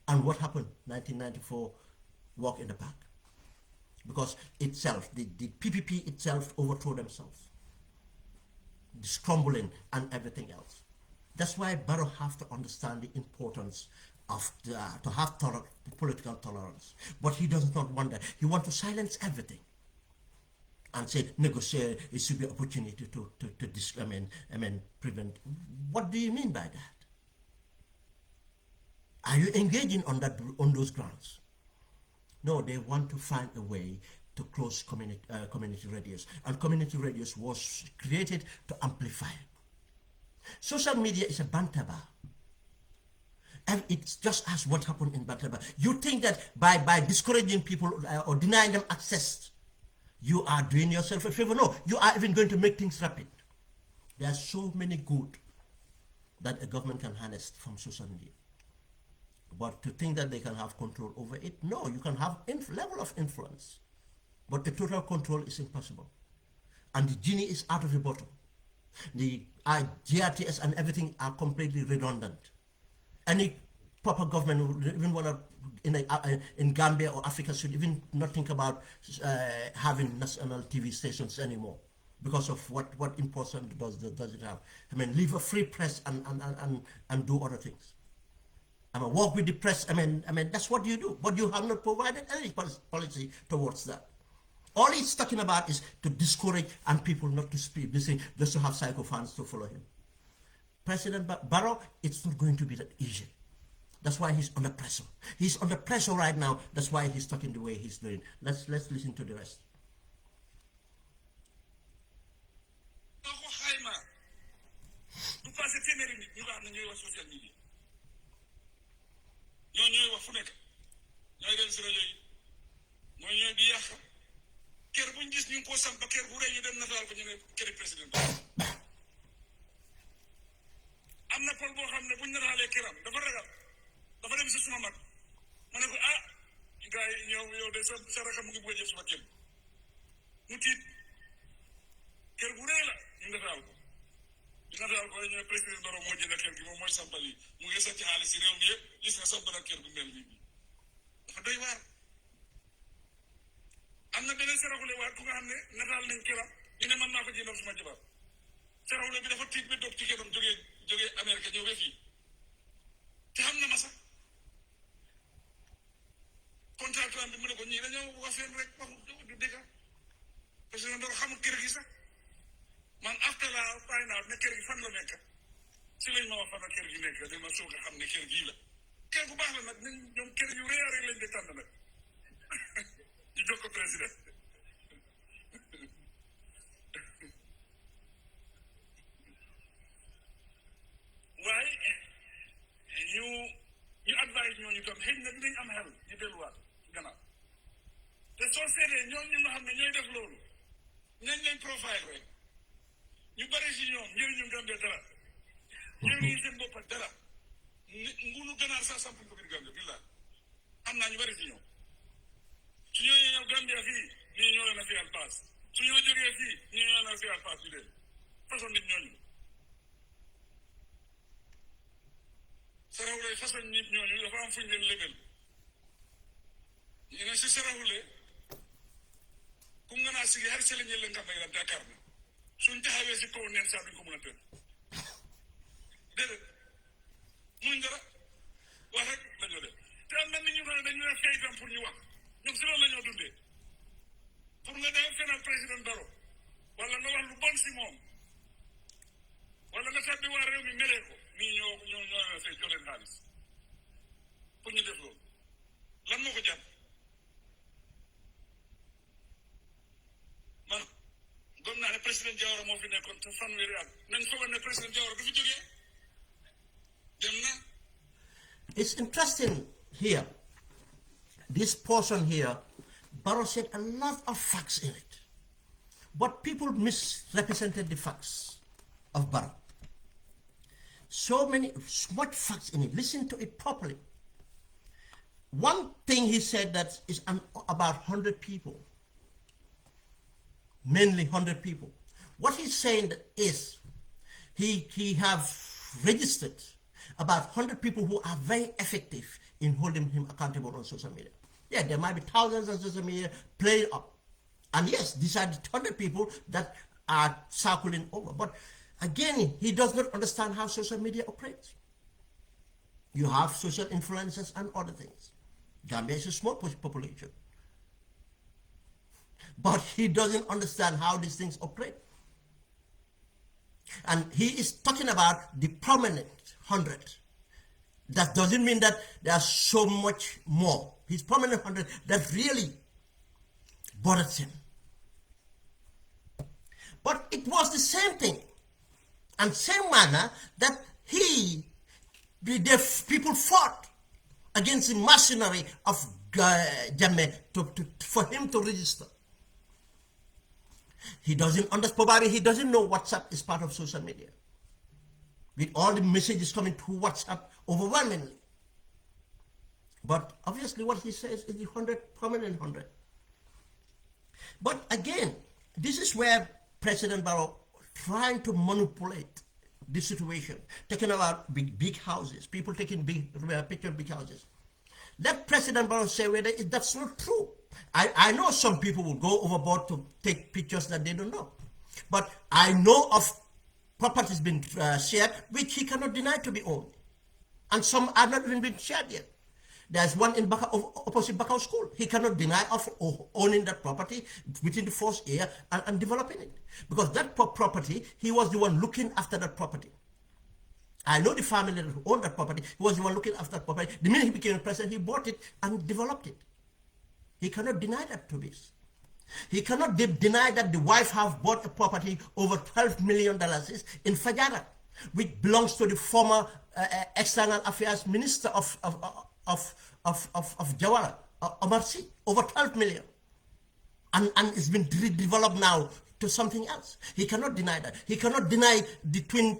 And what happened? 1994, walk in the park. Because itself, the PPP itself overthrew themselves. The scrambling and everything else. That's why Barrow have to understand the importance of to have political tolerance. But he does not want that. He wants to silence everything and say negotiate. It should be opportunity to prevent. What do you mean by that? Are you engaging on those grounds? No, they want to find a way to close community radios, and community radios was created to amplify. Social media is a banter bar. And it's just as what happened in Bantaba. You think that by discouraging people or denying them access, you are doing yourself a favor. No, you are even going to make things rapid. There are so many good that a government can harness from social media. But to think that they can have control over it, no, you can have level of influence. But the total control is impossible. And the genie is out of the bottle. The GRTS and everything are completely redundant. Any proper government would even want to, in Gambia or Africa, should even not think about having national TV stations anymore because of what importance does it have. Leave a free press and do other things. Work with the press. That's what you do. But you have not provided any policy towards that. All he's talking about is to discourage and people not to speak, just to have psychophans to follow him. President Barrow, it's not going to be that easy. That's why he's under pressure. He's under pressure right now. That's why he's talking the way he's doing. Let's listen to the rest. am na pol boo xam ne buñ nataalee këram dafa ragal dafa dem si suma mag ma ne ko gars yi yow de sa rakam mu ngi bëgg a jël suma kër mu tiit kër gu rëy la ñu nataal ko ñu ne président Barrow moo jënd kër gi moom mooy sampal yi mu ngi sàcc xaalis si réew mi yëpp gis nga samp na kër gu mel nii dafa doy waar. am na beneen saraxule waat ku nga xam ne nataal nañ këram ñu ne man maa ko jëndal suma jabar saraxule bi dafa tiit ba dog ci këram jógee Amérique ñëw ba fii te xam na ma sax contractant bi mu ne ko ñii dañoo wafeen rek waxu du dëgg parce que Barrow xamul kër gi sax man after la find out ne kër gi fan la nekk si lañ ma wax fan la kër gi nekk dama soog a xam ne kër gii la kër gu baax la nag ñoom kër yu rëy rek lañ di tànn nag ñu jox ko président waaye ñu xel ñu delluwaat gannaaw te soo seetee ñooñu nga xam ne ñooy def loolu nañ leen profile rek ñu bari si ñoom njëriñu Gambie dara njëriñu seen boppa dara ngunu ganaar sax samp ko biir Gambie billah am naa ñu bari si ñoom su ñoo ñëw Gambia fii ñii ñoo leen a fiyal paas su ñoo jógee fii ñii ñoo leen a fiyal paas bi leen façon nit ñooñu saraxule façon nit ñooñu dafa am fuñ leen lébel ñu ne si saraxule kum nga naa sigi har sele ñel leen kamay la Dakar na suñ taxawee si kaw neen saa duñ ko mën a tëdd déedéet muñ dara wax rek la ñoo def te am na nit ñu xam ne dañu ne fay tam pour ñu wax ñoom si loolu la ñoo dundee pour nga dem fenal président Barrow wala nga wax lu bon si moom wala nga tabbi waa réew mi melee ko nii ñoo fay jox leen xaalis pour ñu def loolu lan moo ko jàpp man gëm naa ne président Jawara moo fi nekkoon te fanweeri at nañ foog ne président Jawara du fi jógee dem na. It's interesting here. This portion here, Barrow said a lot of facts in it, but people misrepresented the facts of Barrow. So much facts in it. Listen to it properly. One thing he said that is about 100 people, mainly 100 people. What he's saying is he have registered about 100 people who are very effective in holding him accountable on social media. Yeah, there might be thousands on social media playing up. And yes, these are the 100 people that are circling over. But again, he does not understand how social media operates. You have social influencers and other things. Gambia is a small population. But he doesn't understand how these things operate. And he is talking about the prominent 100. That doesn't mean that there's so much more. His prominent 100 that really bothers him. But it was the same thing and same manner that the people fought against the machinery of Jammeh for him to register. He doesn't understand, probably he doesn't know WhatsApp is part of social media. With all the messages coming through WhatsApp overwhelmingly. But obviously what he says is the 100, prominent 100. But again, this is where President Barrow trying to manipulate the situation, talking about big houses, people taking pictures of big houses. Let President Barrow say whether that's not true. I know some people will go overboard to take pictures that they don't know. But I know of properties being shared which he cannot deny to be owned. And some are not even being shared yet. There's one in opposite Bakau School. He cannot deny of owning that property within the first year and developing it. Because that property, he was the one looking after that property. I know the family that owned that property. He was the one looking after that property. The minute he became president, he bought it and developed it. He cannot deny that to this. He cannot deny that the wife have bought a property over $12 million in Fajara, which belongs to the former External Affairs Minister of Jawara, Omar Sy, over 12 million. And it's been redeveloped now to something else. He cannot deny that. He cannot deny the twin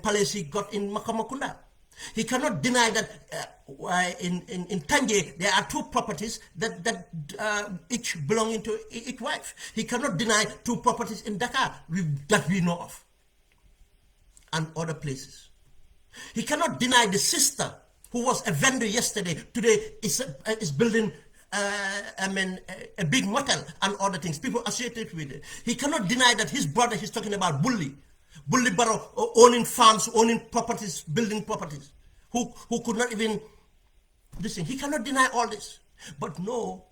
palace he got in Makamakunda. He cannot deny that in Tanje there are two properties that each belonging to each wife. He cannot deny two properties in Dakar that we know of and other places. He cannot deny the sister who was a vendor yesterday, today is building a big motel and other things, people associated with it. He cannot deny that his brother, he's talking about Bully Barrow, owning farms, owning properties, building properties, who could not even listen. He cannot deny all this. But no,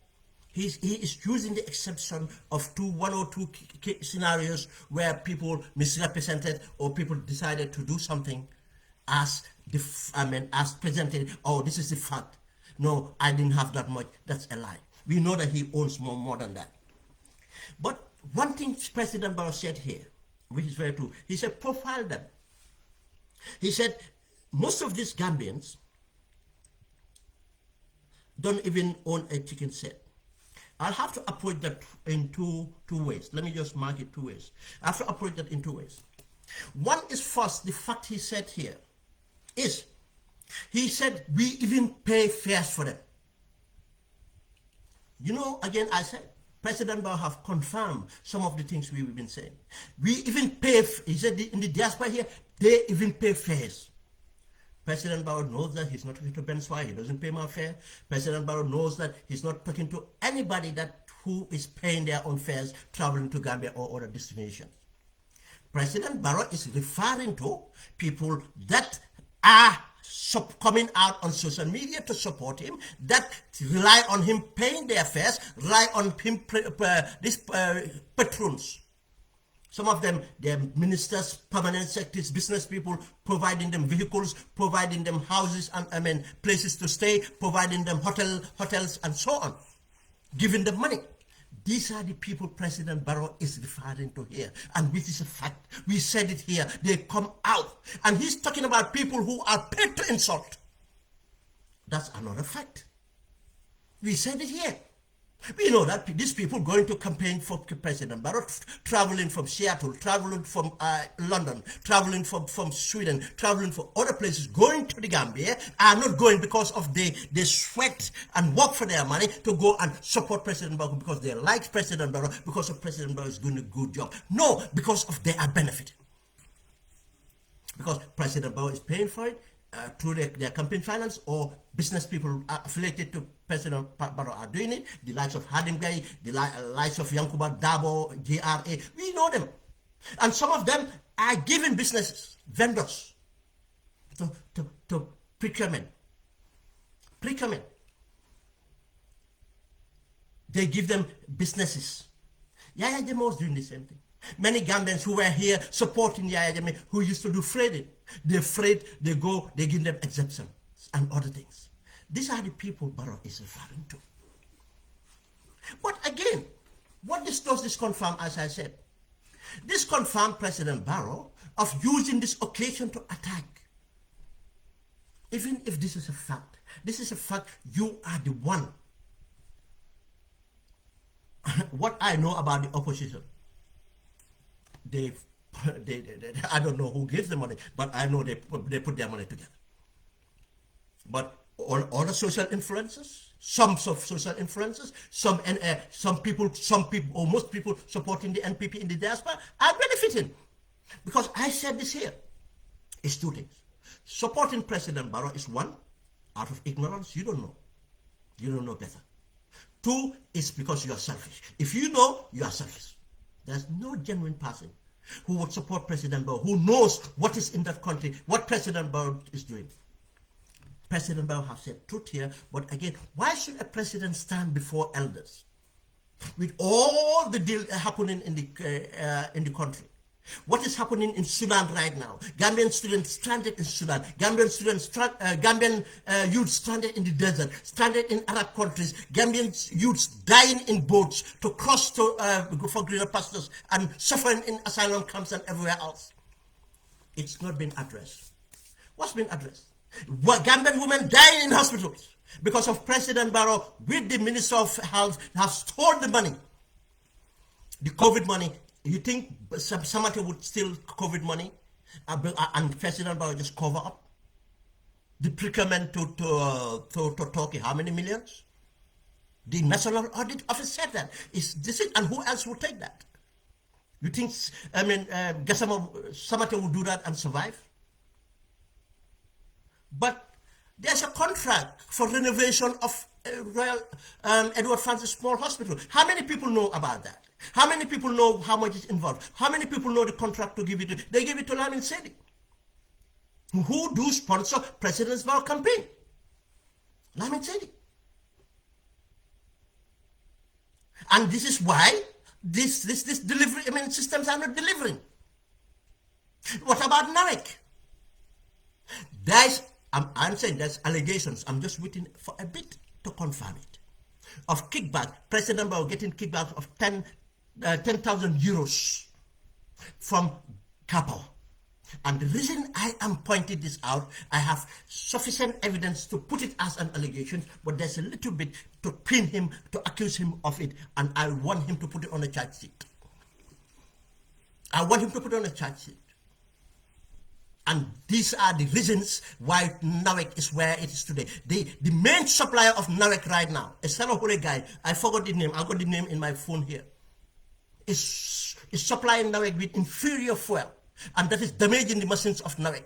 he is using the exception of one or two scenarios where people misrepresented or people decided to do something as presented. Oh, this is the fact. No, I didn't have that much. That's a lie. We know that he owns more than that. But one thing President Barrow said here, which is very true, he said profile them. He said most of these Gambians don't even own a chicken set. I'll have to approach that in two ways. Let me just mark it two ways. I have to approach that in two ways. One is first, the fact he said here is, he said we even pay fares for them. You know, again, I said, President Barrow have confirmed some of the things we've been saying. We even pay, he said in the diaspora here, they even pay fares. President Barrow knows that he's not talking to Ben Swire, he doesn't pay my fare. President Barrow knows that he's not talking to anybody who is paying their own fares traveling to Gambia or other destinations. President Barrow is referring to people that are coming out on social media to support him, that rely on him paying their fares, rely on him, patrons. Some of them, they're ministers, permanent secretaries, business people, providing them vehicles, providing them houses, and places to stay, providing them hotels, and so on, giving them money. These are the people President Barrow is referring to here, and which is a fact. We said it here. They come out, and he's talking about people who are paid to insult. That's another fact. We said it here. We know that these people going to campaign for President Barrow, traveling from Seattle, traveling from London, traveling from Sweden, traveling from other places, going to the Gambia, are not going because of they sweat and work for their money to go and support President Barrow because they like President Barrow, because of President Barrow is doing a good job. No, because of they are benefiting. Because President Barrow is paying for it through their campaign finance, or business people affiliated to President Barrow are doing it. The likes of Hadimgay, the likes of Yankuba Dabo, GRA, we know them. And some of them are giving businesses, vendors, to procurement. They give them businesses. Yaya Jammeh was doing the same thing. Many Gambians who were here supporting Yaya Jammeh, who used to do freighting, they go, they give them exemptions and other things. These are the people Barrow is referring to. But again, what does this confirm, as I said? This confirmed President Barrow of using this occasion to attack. Even if this is a fact, you are the one. What I know about the opposition, they I don't know who gives the money, but I know they put their money together. But on other social influences, some social influences, some people, or most people supporting the NPP in the diaspora are benefiting. Because I said this here, it's two things. Supporting President Barrow is one, out of ignorance, you don't know better. Two is because you are selfish. If you know, you are selfish. There's no genuine person who would support President Barrow, who knows what is in that country, what President Barrow is doing. President Barrow has said truth here, but again, why should a president stand before elders with all the deal happening in the country? What is happening in Sudan right now? Gambian students stranded in Sudan. Gambian youth stranded in the desert, stranded in Arab countries. Gambian youths dying in boats to cross for greener pastures and suffering in asylum camps and everywhere else. It's not been addressed. What's been addressed? Gambian women dying in hospitals because of President Barrow with the Minister of Health have stored the money, the COVID money. You think somebody would steal COVID money and President Barrow just cover up? The procurement to Turkey, how many millions? The National Audit Office said that. And who else would take that? You think, somebody would do that and survive? But there's a contract for renovation of Royal Edward Francis Small Hospital. How many people know about that? How many people know how much is involved? How many people know the contract to give it to? They give it to Lamin Sedi, who do sponsor President's Barrow campaign. Lamin Sedi. And this is why this delivery, systems are not delivering. What about Narek? I'm saying there's allegations. I'm just waiting for a bit to confirm it. Of kickback, President Barrow getting kickbacks of 10,000 euros from Kapo. And the reason I am pointing this out, I have sufficient evidence to put it as an allegation, but there's a little bit to pin him, to accuse him of it, and I want him to put it on a charge sheet. I want him to put it on a charge sheet. And these are the reasons why NAWEC is where it is today. The main supplier of NAWEC right now, a Salahore guy, I forgot the name, I got the name in my phone here, is supplying NAWEC with inferior fuel. And that is damaging the machines of NAWEC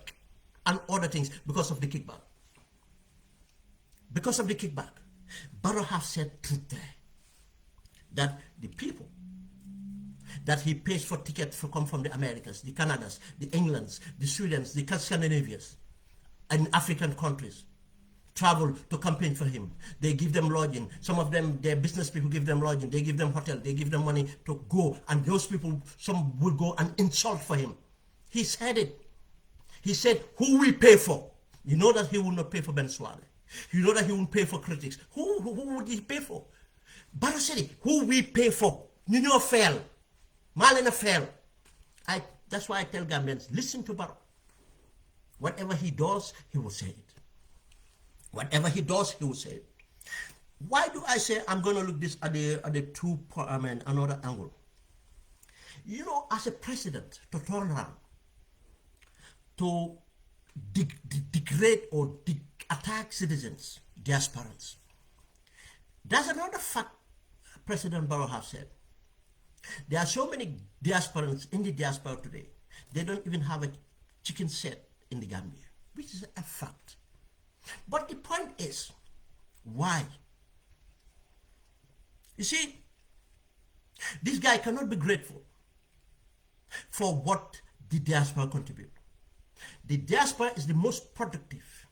and other things because of the kickback. Because of the kickback. Barrow has said truth there. That the people that he pays for tickets to come from the Americas, the Canadas, the Englands, the Swedens, the Scandinavians, and African countries travel to campaign for him. They give them lodging. Some of them, their business people give them lodging. They give them hotel. They give them money to go. And those people, some will go and insult for him. He said it. He said, who we pay for? You know that he will not pay for Ben Swale. You know that he won't pay for critics. Who would he pay for? Barrow said it. Who we pay for? You know, fail. Marlena fail. That's why I tell Gambians, listen to Barrow. Whatever he does, he will say it. Whatever he does, he will say it. Why do I say I'm going to look this at the another angle? You know, as a president, to turn around, to degrade or attack citizens, diasporans. That's another fact President Barrow has said. There are so many diasporans in the diaspora today, they don't even have a chicken set in the Gambia, which is a fact. But the point is, why? You see, this guy cannot be grateful for what the diaspora contribute. The diaspora is the most productive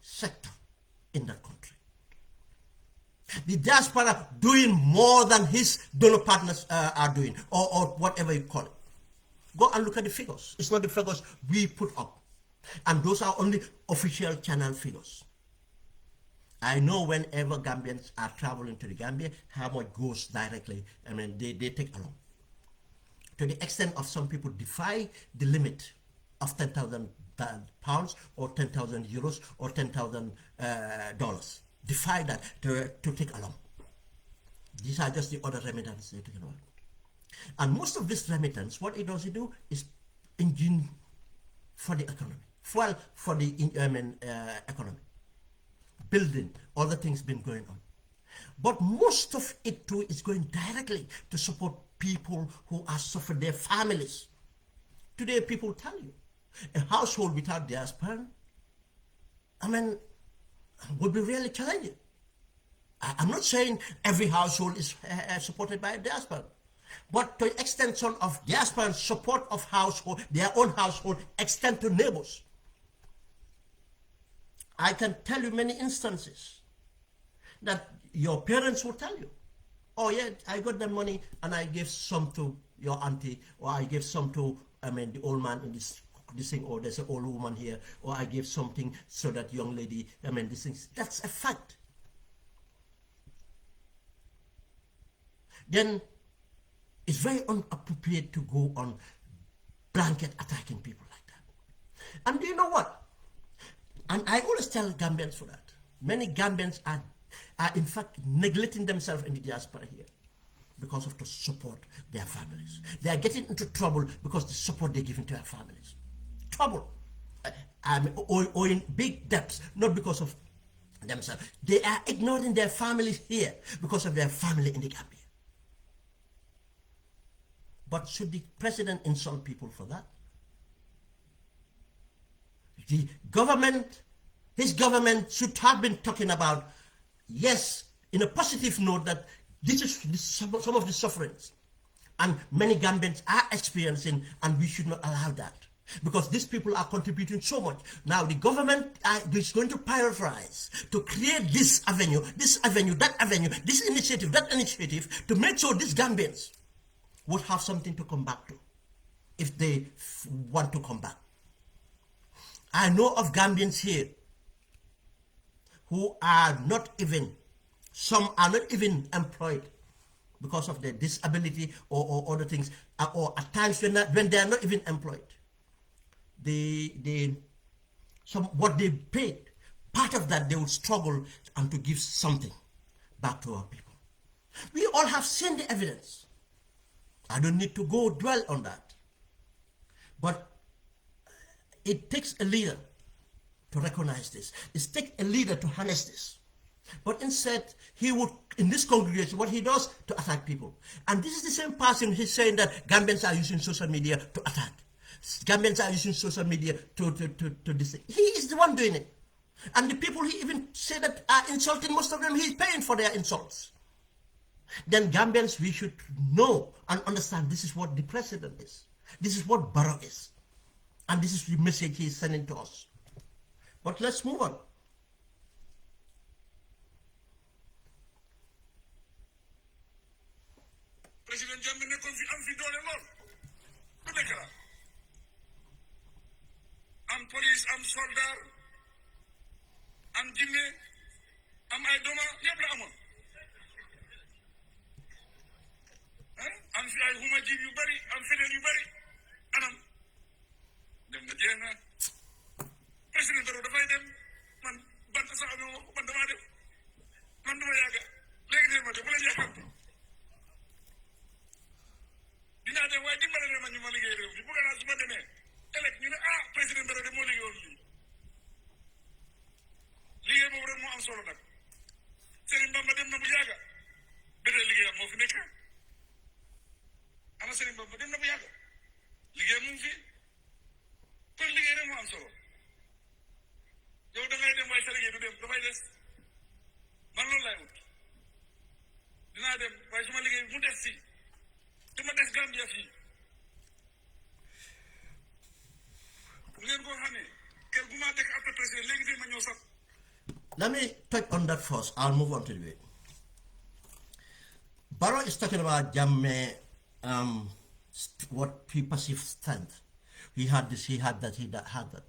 sector in that country. The diaspora doing more than his donor partners are doing, or whatever you call it. Go and look at the figures. It's not the figures we put up. And those are only official channel figures. I know whenever Gambians are traveling to the Gambia, how much goes directly, they take along. To the extent of some people defy the limit of 10,000 pounds or 10,000 euros or $10,000. Defy that to take along. These are just the other remittance they take along. And most of this remittance, what it does do is engine for the economy, fuel for the economy, building, other things been going on. But most of it too is going directly to support people who are suffering, their families. Today people tell you, a household without diaspora, would be really challenging. I'm not saying every household is supported by a diaspora, but to the extension of diaspora support of household, their own household, extend to neighbors. I can tell you many instances that your parents will tell you, oh yeah, I got the money and I gave some to your auntie, or I gave some to the old man in this thing, or there's an old woman here, or I gave something so that young lady, these things. That's a fact. Then it's very inappropriate to go on blanket attacking people like that. And do you know what? And I always tell Gambians for that. Many Gambians are in fact neglecting themselves in the diaspora here because of to support their families. They are getting into trouble because the support they're giving to their families. Trouble. Owing big debts, not because of themselves. They are ignoring their families here because of their family in the Gambia. But should the president insult people for that? The government, his government should have been talking about, yes, in a positive note, that this is some of the sufferings and many Gambians are experiencing, and we should not allow that. Because these people are contributing so much. Now the government is going to prioritize to create this avenue, that avenue, this initiative, that initiative, to make sure these Gambians would have something to come back to if they want to come back. I know of Gambians here who are not even, some are not even employed because of their disability or other things, or at times when they are not even employed. what they paid, part of that they would struggle and to give something back to our people. We all have seen the evidence. I don't need to go dwell on that. But it takes a leader to recognize this. It takes a leader to harness this. But instead, he would, in this congregation, what he does to attack people. And this is the same person he's saying that Gambians are using social media to attack. Gambians are using social media to this. He is the one doing it. And the people he even said that are insulting, most of them, he's paying for their insults. Then Gambians, we should know and understand this is what the president is. This is what Barrow is. And this is the message he is sending to us. But let's move on. President Jammeh nekkoon fi am fi doole lool du nekk la am police am soldat am jinne am ay dooma yëpp la amoon am fi ay huma jiib yu bari am feneen yu bari anam dem na jeex na président Barrow dafay dem man bant sax amee wax man damaa dem man duma yàgga léegi ne ma de bu la yàggal dinaa dem waaye dimbale ne ma ñu ma liggéey réew mi bëgg naa su ma demee ëllëg ñu ne président Barrow de moo liggéeyoon lii liggéey boobu rek moo am solo nag Serigne Bamba dem na bu yàgga beneen liggéeyam moo fi nekk ana Serigne Bamba dem na bu yàgga liggéey mu ngi fi kon liggéey rek moo am solo yow da ngay dem waaye sa liggéey du dem dafay des man loolu laay wut dinaa dem waaye suma liggéey mu des si dama des Gambia fii bu ngeen ko xamee kër bu ma dekk après président léegi tey ma ñëw sax. Let me touch on that first. I'll move on to the way. Barrow is talking about Jammeh, what he perceived strength. He had this, he had that, he had that.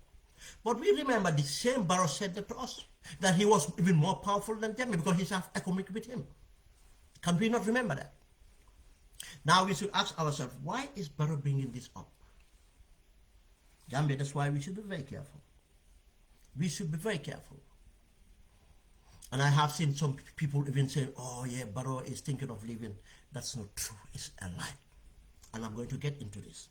But we remember the same Barrow said that to us, that he was even more powerful than Jammeh because he's half economic with him. Can we not remember that? Now we should ask ourselves, why is Barrow bringing this up? Gambia, that's why we should be very careful. We should be very careful. And I have seen some people even saying, oh yeah, Barrow is thinking of leaving. That's not true. It's a lie. And I'm going to get into this.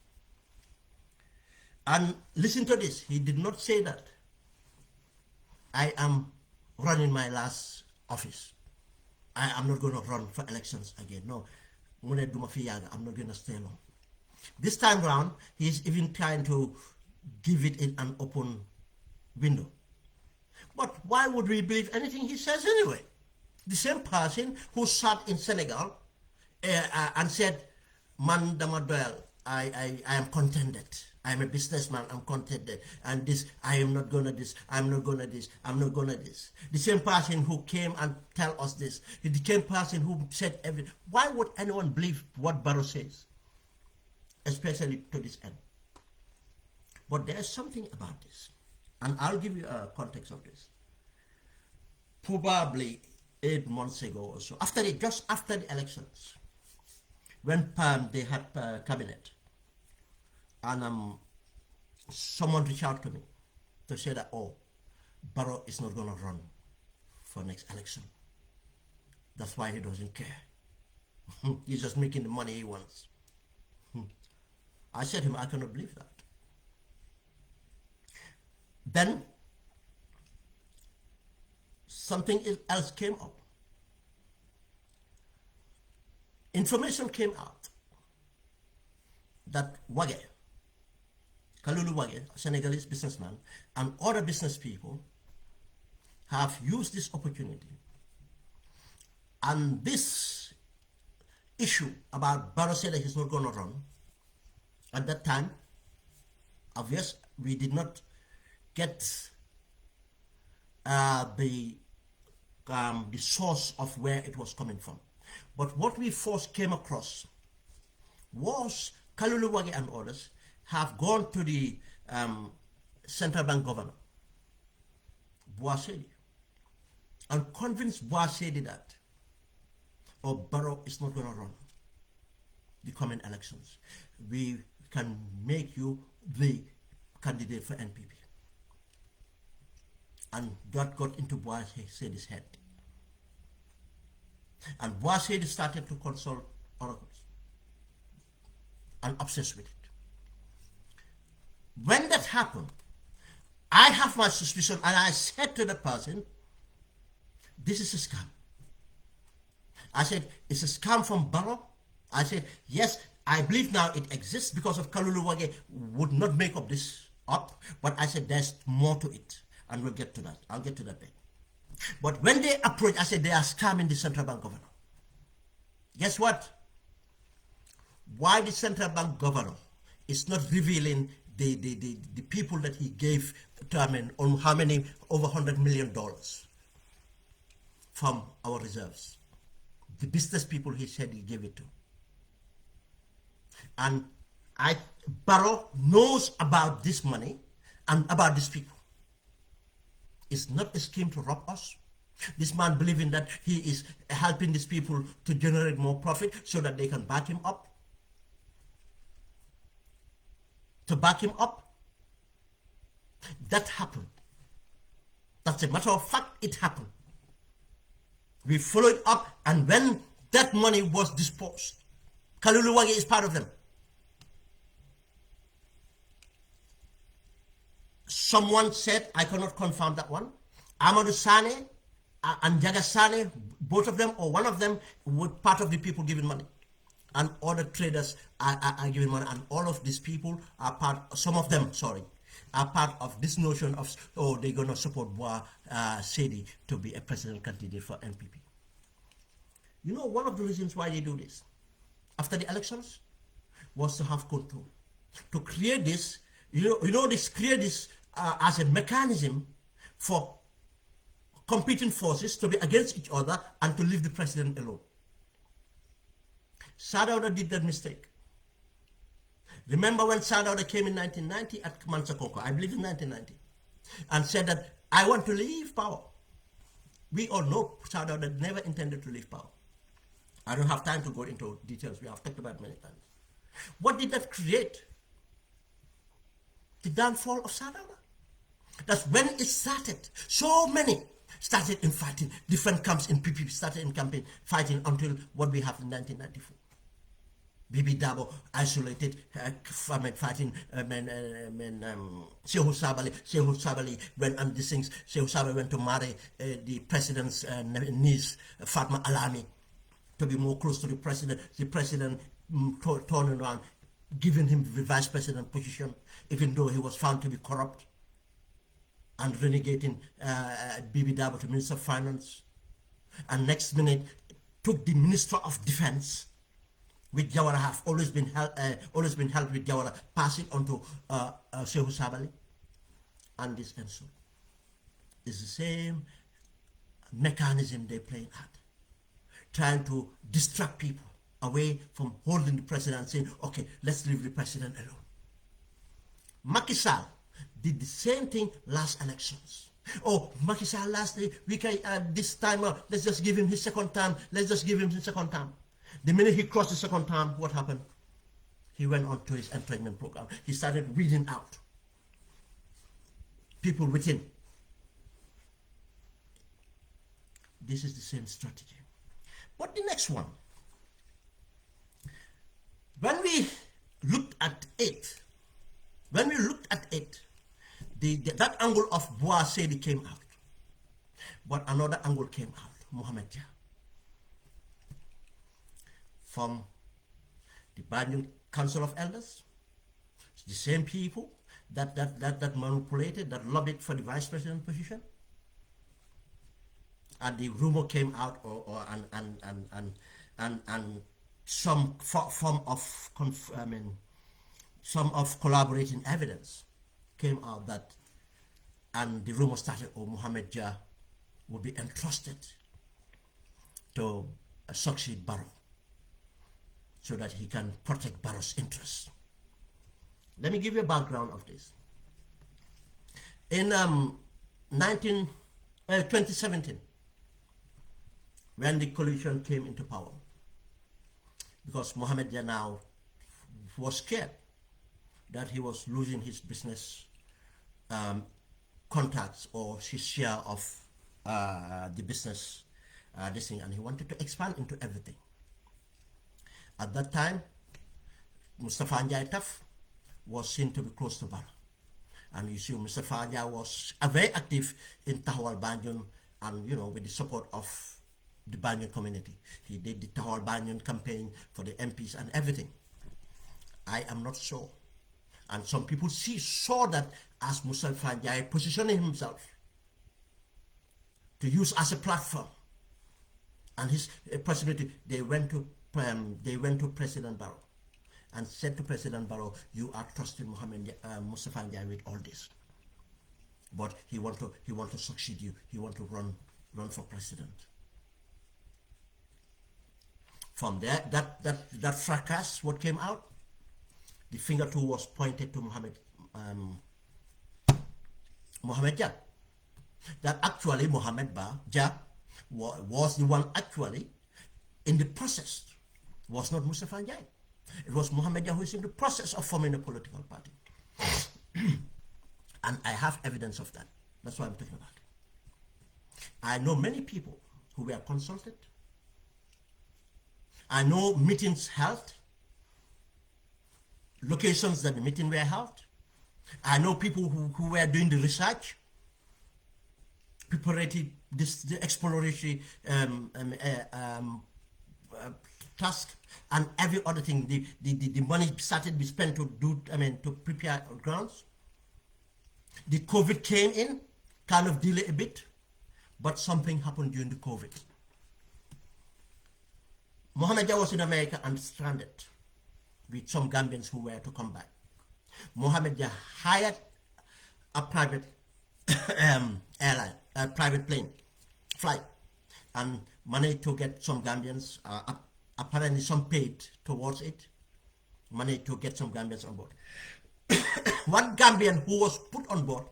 And listen to this. He did not say that I am running my last office. I am not going to run for elections again. No. I'm not going to stay long. This time round, he's even trying to give it in an open window. But why would we believe anything he says anyway? The same person who sat in Senegal and said, Man dama doyal, I am contented. I am a businessman, I'm contented. And this, I am not gonna this, I'm not gonna this, I'm not gonna this. The same person who came and tell us this, the same person who said everything. Why would anyone believe what Barrow says? Especially to this end. But there's something about this. And I'll give you a context of this. Probably 8 months ago or so, just after the elections, when they had cabinet, and someone reached out to me to say that, oh, Barrow is not going to run for next election. That's why he doesn't care. He's just making the money he wants. I said to him, I cannot believe that. Then something else came up. Information came out that Wage, Kalulu Wage, a Senegalese businessman, and other business people have used this opportunity. And this issue about Barrow said that he's not going to run, at that time, obviously, we did not get the source of where it was coming from. But what we first came across was Kalulu Wage and others have gone to the central bank governor, Boisedi, and convinced Boisedi that Barrow is not going to run the coming elections. We can make you the candidate for NPP. And that got into Boaseedi's head. And Boaseedi started to consult oracles and obsessed with it. When that happened, I have my suspicion, and I said to the person, this is a scam. I said, it's a scam from Barrow. I said, yes, I believe now it exists because of Kaluluwage would not make up this up, but I said there's more to it, and we'll get to that. I'll get to that bit. But when they approached, I said they are scamming the central bank governor. Guess what? Why the central bank governor is not revealing the people that he gave to, on how many, over $100 million from our reserves. The business people he said he gave it to. And Barrow knows about this money and about these people. It's not a scheme to rob us. This man believing that he is helping these people to generate more profit so that they can back him up. To back him up. That happened. That's a matter of fact, it happened. We followed up, and when that money was dispersed, Kaluluwage is part of them. Someone said, I cannot confirm that one, Amadou Sane and Jaga Sane, both of them or one of them were part of the people giving money. And other traders are giving money, and all of these people are part, some of them, sorry, are part of this notion of, oh, they're going to support Boaseedi to be a president candidate for NPP. You know, one of the reasons why they do this, after the elections, was to have control. To create this, create this as a mechanism for competing forces to be against each other and to leave the president alone. Sadauda did that mistake. Remember when Sadauda came in 1990 at Mansakoko, I believe in 1990, and said that I want to leave power. We all know Sadauda never intended to leave power. I don't have time to go into details. We have talked about it many times. What did that create? The downfall of Sadauda. That's when it started. So many started in fighting. Different camps in PPP started in campaign fighting until what we have in 1994. Bibi Dabo isolated, fighting, Shehu Sabali went on these things. Shehu Sabali went to marry the president's niece, Fatma Alami, to be more close to the president. The president turned around, giving him the vice president position, even though he was found to be corrupt, and renegating Bibi Dabo to Minister of Finance. And next minute, took the Minister of Defense, which Jawara have always been held with Jawara, passing on to Shehu Sabali, and this and so. It's the same mechanism they play at, trying to distract people away from holding the president, saying, okay, let's leave the president alone. Macky Sall did the same thing last elections. Oh, Macky Sall last day, we can, this time, let's just give him his second term, The minute he crossed the second term, what happened? He went on to his entrenchment program. He started weeding out people within. This is the same strategy. But the next one, when we looked at it, that angle of Boaseedi came out. But another angle came out, Mohamed Jah, from the Banjul Council of Elders. It's the same people that manipulated, that lobbied for the vice president position. And the rumor came out, and some form of some of collaborating evidence came out that, and the rumor started, Mohamed Jah would be entrusted to succeed Barrow, so that he can protect Barrow's interests. Let me give you a background of this. In 2017, when the coalition came into power, because Mohamed Jah now was scared that he was losing his business contacts or his share of the business, this thing, and he wanted to expand into everything. At that time, Mustafa Njai Taf was seen to be close to Barrow. And you see, Mustafa Njai was very active in Tahawal Banjul, and with the support of the Banjul community. He did the Tahawal Banjul campaign for the MPs and everything. I am not sure. And some people saw that as Mustafa Njai positioning himself to use as a platform. And his personality, they went to President Barrow and said to President Barrow, "You are trusting Mustafa Njai with all this, but he want to succeed you. He want to run for president." From there, that fracas, what came out, the finger too was pointed to Mohammed Jah. That actually Mohammed Jah was the one actually in the process, was not Mustafa Njai. It was Mohammed Jah who is in the process of forming a political party. And I have evidence of that. That's what I'm talking about. I know many people who were consulted. I know meetings held, locations that the meeting were held. I know people who were doing the research, preparatory, the exploratory task, and every other thing. The money started to be spent to prepare grounds. The COVID came in, kind of delayed a bit, but something happened during the COVID. Mohammed Jah was in America and stranded with some Gambians who were to come back. Mohammed Jah hired a private airline, a private plane flight, and managed to get some Gambians, apparently some paid towards it, managed to get some Gambians on board. One Gambian who was put on board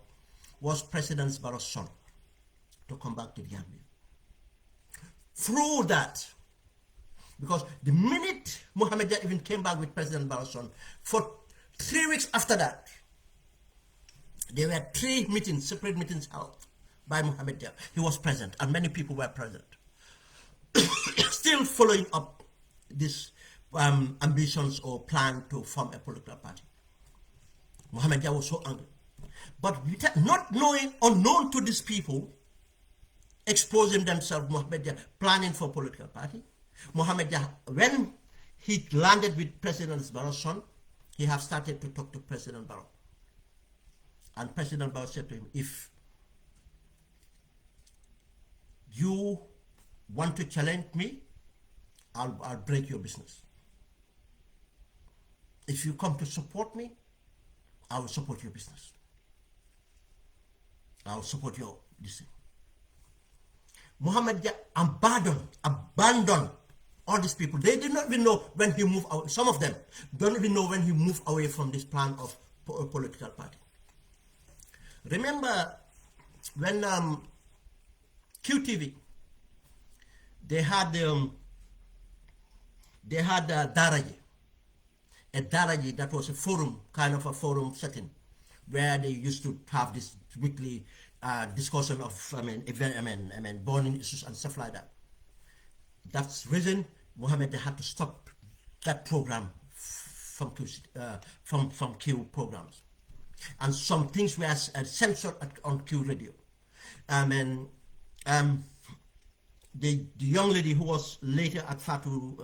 was President Barrow's son to come back to the Gambia. Through that, because the minute Mohammed Jah even came back with President Barrow's son, for 3 weeks after that, there were 3 meetings, separate meetings held by Mohammed Jah. He was present, and many people were present. Still following up this ambitions or plan to form a political party. Mohammed Jah was so angry. But not knowing, unknown to these people, exposing themselves, Mohammed Jah planning for a political party. Mohammed Jah, when he landed with President Barrow's son, he have started to talk to President Barrow. And President Barrow said to him, "If you want to challenge me, I'll break your business. If you come to support me, I will support your business. I will support your decision." Mohammed Jah abandoned all these people. They did not even know when he moved away. Some of them don't even know when he moved away from this plan of a political party. Remember when QTV, they had Daraji. A Daraji, that was a forum, kind of a forum setting, where they used to have this weekly discussion of burning issues and stuff like that. That's the reason Mohammed had to stop that program from Q programs, and some things were censored on Q radio. The young lady who was later at Fatu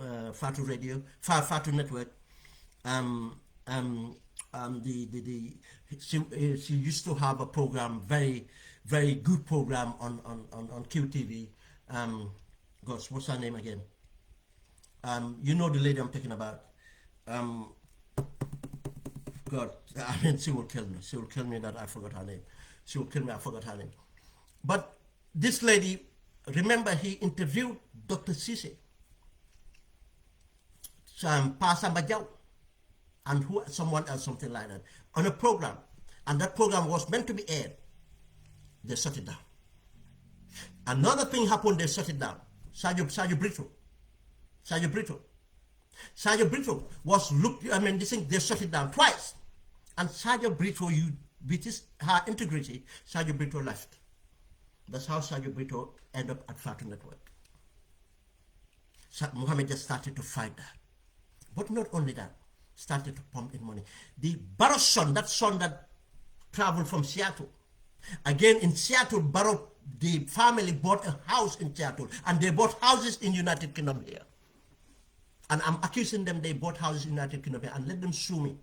Radio, Fatu Network, she used to have a program, very, very good program on QTV. Gosh, what's her name again? You know the lady I'm talking about. God, she will kill me. She will kill me that I forgot her name. She will kill me, I forgot her name. But this lady, remember, he interviewed Dr. Sise, Pasamba Jau, and someone else, something like that, on a program. And that program was meant to be aired. They shut it down. Another thing happened, they shut it down. Sergio Brito was they shut it down twice. And Sergio Brito her integrity, Sadio Brito left. That's how Sadio Brito ended up at Fatu Network. Mohammed just started to fight that. But not only that, started to pump in money. The Barrow son, that son that traveled from Seattle, again in Seattle, Barrow, the family bought a house in Seattle, and they bought houses in United Kingdom here. And I'm accusing them they bought houses in United Kingdom here, and let them sue me.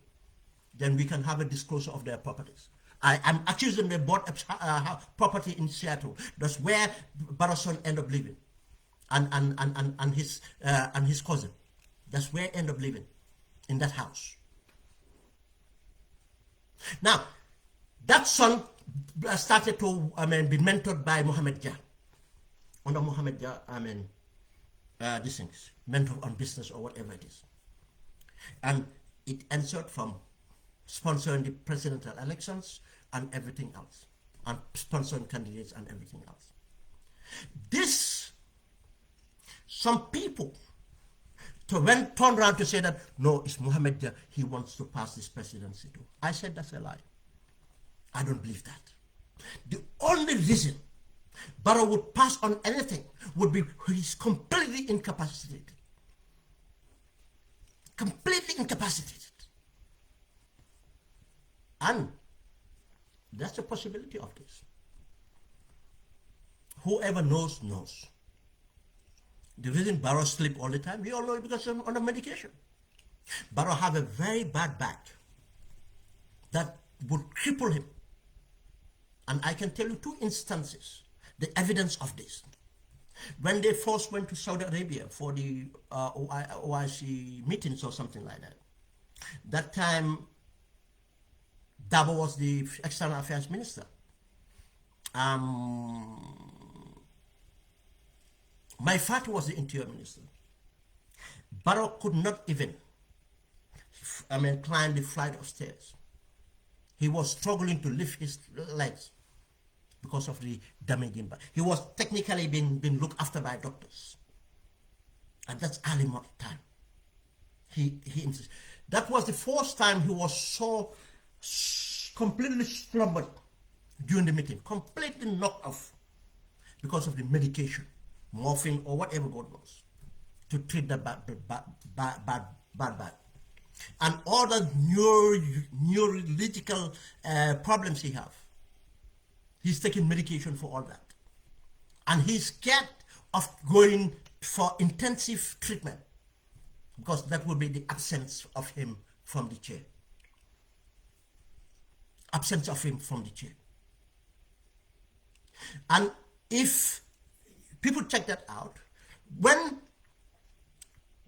Then we can have a disclosure of their properties. I'm accusing them they bought a property in Seattle. That's where Barrow's son ended up living, and his cousin. That's where end up living, in that house. Now, that son started to be mentored by Mohammed Jah. Under Mohammed Jah, these things, mentor on business or whatever it is. And it ensured from sponsoring the presidential elections and everything else, and sponsoring candidates and everything else. This, some people turned around to say that, no, it's Mohammed Jah, he wants to pass this presidency too. I said that's a lie. I don't believe that. The only reason Barrow would pass on anything would be he's completely incapacitated. Completely incapacitated. And that's the possibility of this. Whoever knows, knows. The reason Barrow sleep all the time, we all know it because he's on a medication. Barrow have a very bad back that would cripple him. And I can tell you 2 instances, the evidence of this. When they first went to Saudi Arabia for the OIC meetings or something like that, that time Dabo was the External Affairs Minister. My father was the Interior Minister. Barrow could not even climb the flight of stairs. He was struggling to lift his legs because of the damaging back. He was technically being looked after by doctors. And that's early time. He insists. That was the first time he was so completely slumbered during the meeting, completely knocked off because of the medication, morphine or whatever God knows, to treat that bad back. And all the neurological problems he have. He's taking medication for all that. And he's scared of going for intensive treatment because that would be the absence of him from the chair. Absence of him from the chair. And if people check that out, when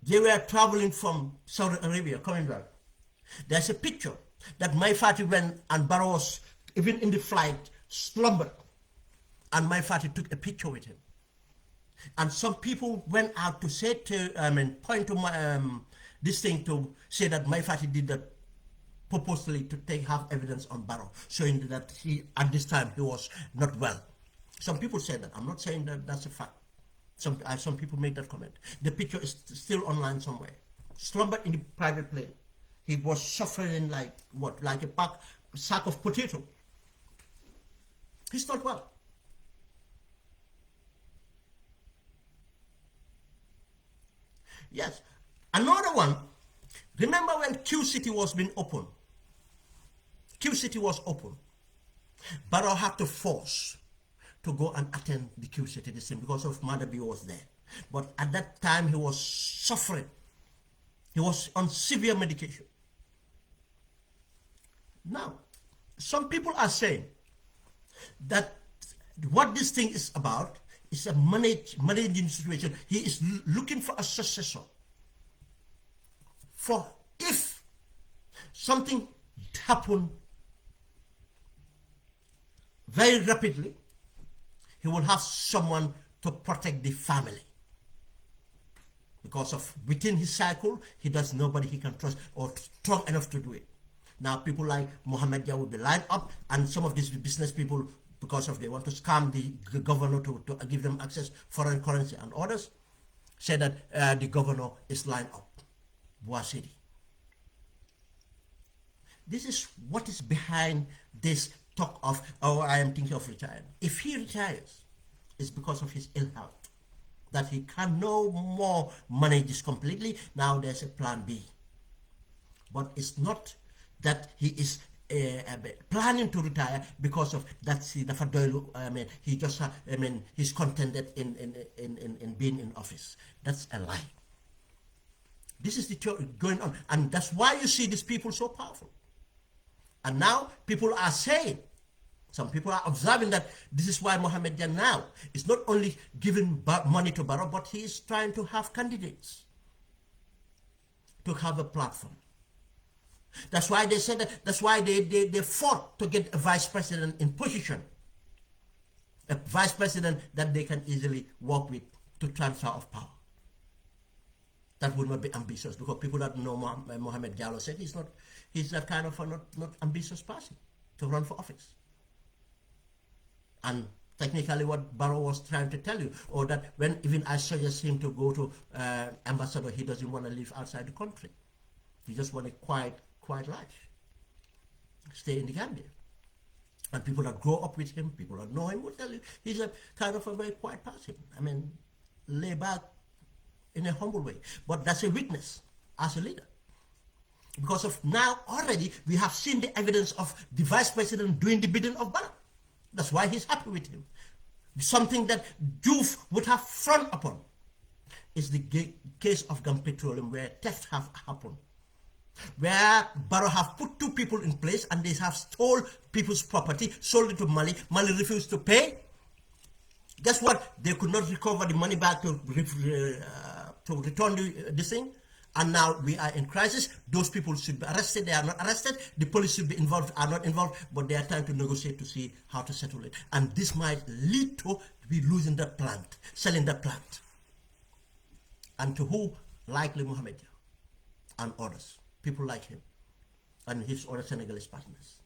they were traveling from Saudi Arabia, coming back, there's a picture that my father went and Barrow was, even in the flight, slumbered. And my father took a picture with him. And some people went out to say to, point to my, this thing to say that my father did that purposely to have evidence on Barrow, showing that he, at this time, he was not well. Some people say that. I'm not saying that that's a fact. Some people make that comment. The picture is still online somewhere. Slumbered in the private plane. He was suffering like what? Like a sack of potato. He's not well. Yes. Another one. Remember when Q City was being opened? Q City was open. Barrow had to force to go and attend the Q City the same because of Mother B was there. But at that time he was suffering. He was on severe medication. Now, some people are saying that what this thing is about is a managing situation. He is looking for a successor. For if something happened very rapidly, he will have someone to protect the family. Because of within his cycle, he does nobody he can trust or strong enough to do it. Now people like Mohammed Jah will be lined up, and some of these business people, because of they want to scam the governor to give them access foreign currency, and others say that the governor is lined up. Bois City. This is what is behind this talk of, oh, I am thinking of retiring. If he retires, it's because of his ill health, that he can no more manage this completely. Now there's a plan B. But it's not that he is planning to retire because of that. He just he's contented in being in office. That's a lie. This is the going on, and that's why you see these people so powerful. And now people are saying, some people are observing that this is why Mohamed Jan now is not only giving money to Barrow, but he is trying to have candidates, to have a platform. That's why they said that, that's why they fought to get a vice president in position. A vice president that they can easily work with to transfer of power. That would not be ambitious, because people that know Mohamed Jallow said he's that kind of a not ambitious person to run for office. And technically what Barrow was trying to tell you, or that when even I suggest him to go to ambassador, he doesn't want to live outside the country. He just want a quiet life. Stay in the Gambia. And people that grow up with him, people that know him will tell you he's a kind of a very quiet person. I mean, lay back in a humble way. But that's a weakness as a leader. Because of now already we have seen the evidence of the vice president doing the bidding of Barrow. That's why he's happy with him. Something that Diouf would have frowned upon is the case of Gum Petroleum, where theft have happened. Where Barrow have put two people in place and they have stole people's property, sold it to Mali. Mali refused to pay. Guess what? They could not recover the money back to return this thing. And now we are in crisis. Those people should be arrested. They are not arrested. The police should be involved, are not involved, but they are trying to negotiate to see how to settle it. And this might lead to we losing that plant, selling that plant. And to who? Likely Mohamed and others. People like him and his other Senegalese partners.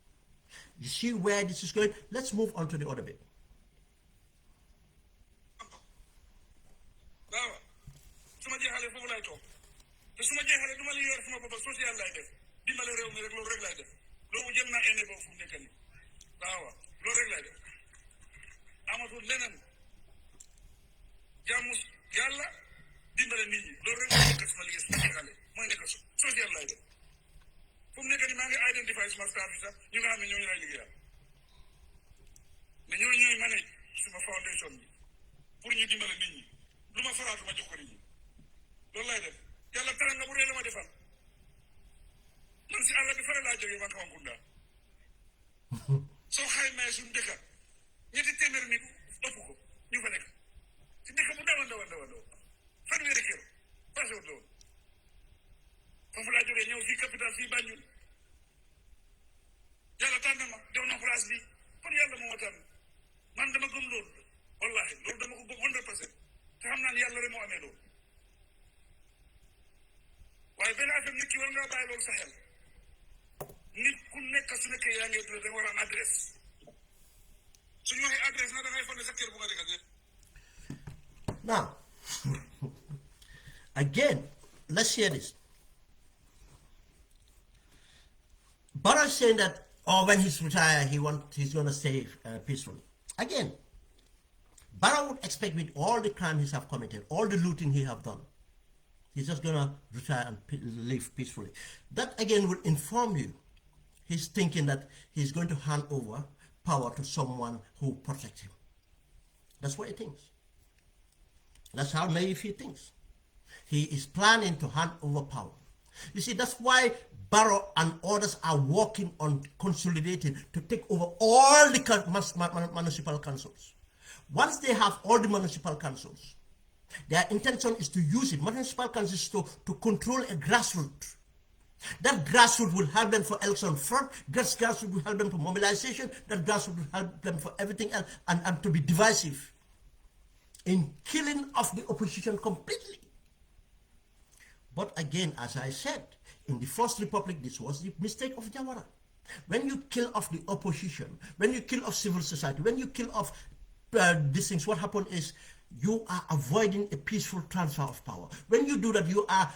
You see where this is going? Let's move on to the other bit. te su ma jeexalee du ma li yor sama bopp social lay def dimbale réew mi rek loolu rek lay def loolu jël naa ene boobu fu mu nekk nii waaw loolu rek lay def amatul leneen jàmm yàlla dimbale nit ñi loolu rek mooy nekk sama liggéey su ma jeexalee mooy nekk social lay def fu mu nekk nii maa ngi identify suma staff yi sax ñu nga xam ne ñooñu lay liggéeyal ne ñooñu ñooy manage suma foundation bi pour ñu dimbale nit ñi lu ma faraatu ma jox ko nit ñi loolu lay def. yàlla tere nga bu rëy la ma defal man si àll bi fare laa jógee man Kawankunda soo xaymee suñu dëkka 200 nit ëpp ko ñu fa nekk si dëkk bu ndaw fanweeri kër passé wut loolu foofu laa jógee ñëw fii capital fii Banjul yàlla tànn ma jox na place bi kon yàlla moo ma tànn man dama gëm loolu wallahi loolu dama ko gëm 100% te xam naa ne yàlla rek moo amee loolu waaye benn affaire nit ki war ngaa bàyyi loolu sa xel nit ku nekk su nekkee yaa ngi da nga war a am adresse suñu waxee adresse na da ngay fone sa kër bu nga dëkk ak now again let's hear this. Barrow is saying that when he's retired he's going to stay peacefully. Again, Barrow would expect with all the crime he have committed, all the looting he have done, he's just going to retire and live peacefully. That again will inform you. He's thinking that he's going to hand over power to someone who protects him. That's what he thinks. That's how naive he thinks. He is planning to hand over power. You see, that's why Barrow and others are working on consolidating to take over all the municipal councils. Once they have all the municipal councils, their intention is to use it, municipal councils, to control a grassroots. That grassroots will help them for election front, that grassroots will help them for mobilization, that grassroots will help them for everything else, and to be divisive in killing off the opposition completely. But again, as I said, in the First Republic, this was the mistake of Jawara. When you kill off the opposition, when you kill off civil society, when you kill off these things, what happened is you are avoiding a peaceful transfer of power. When you do that, you are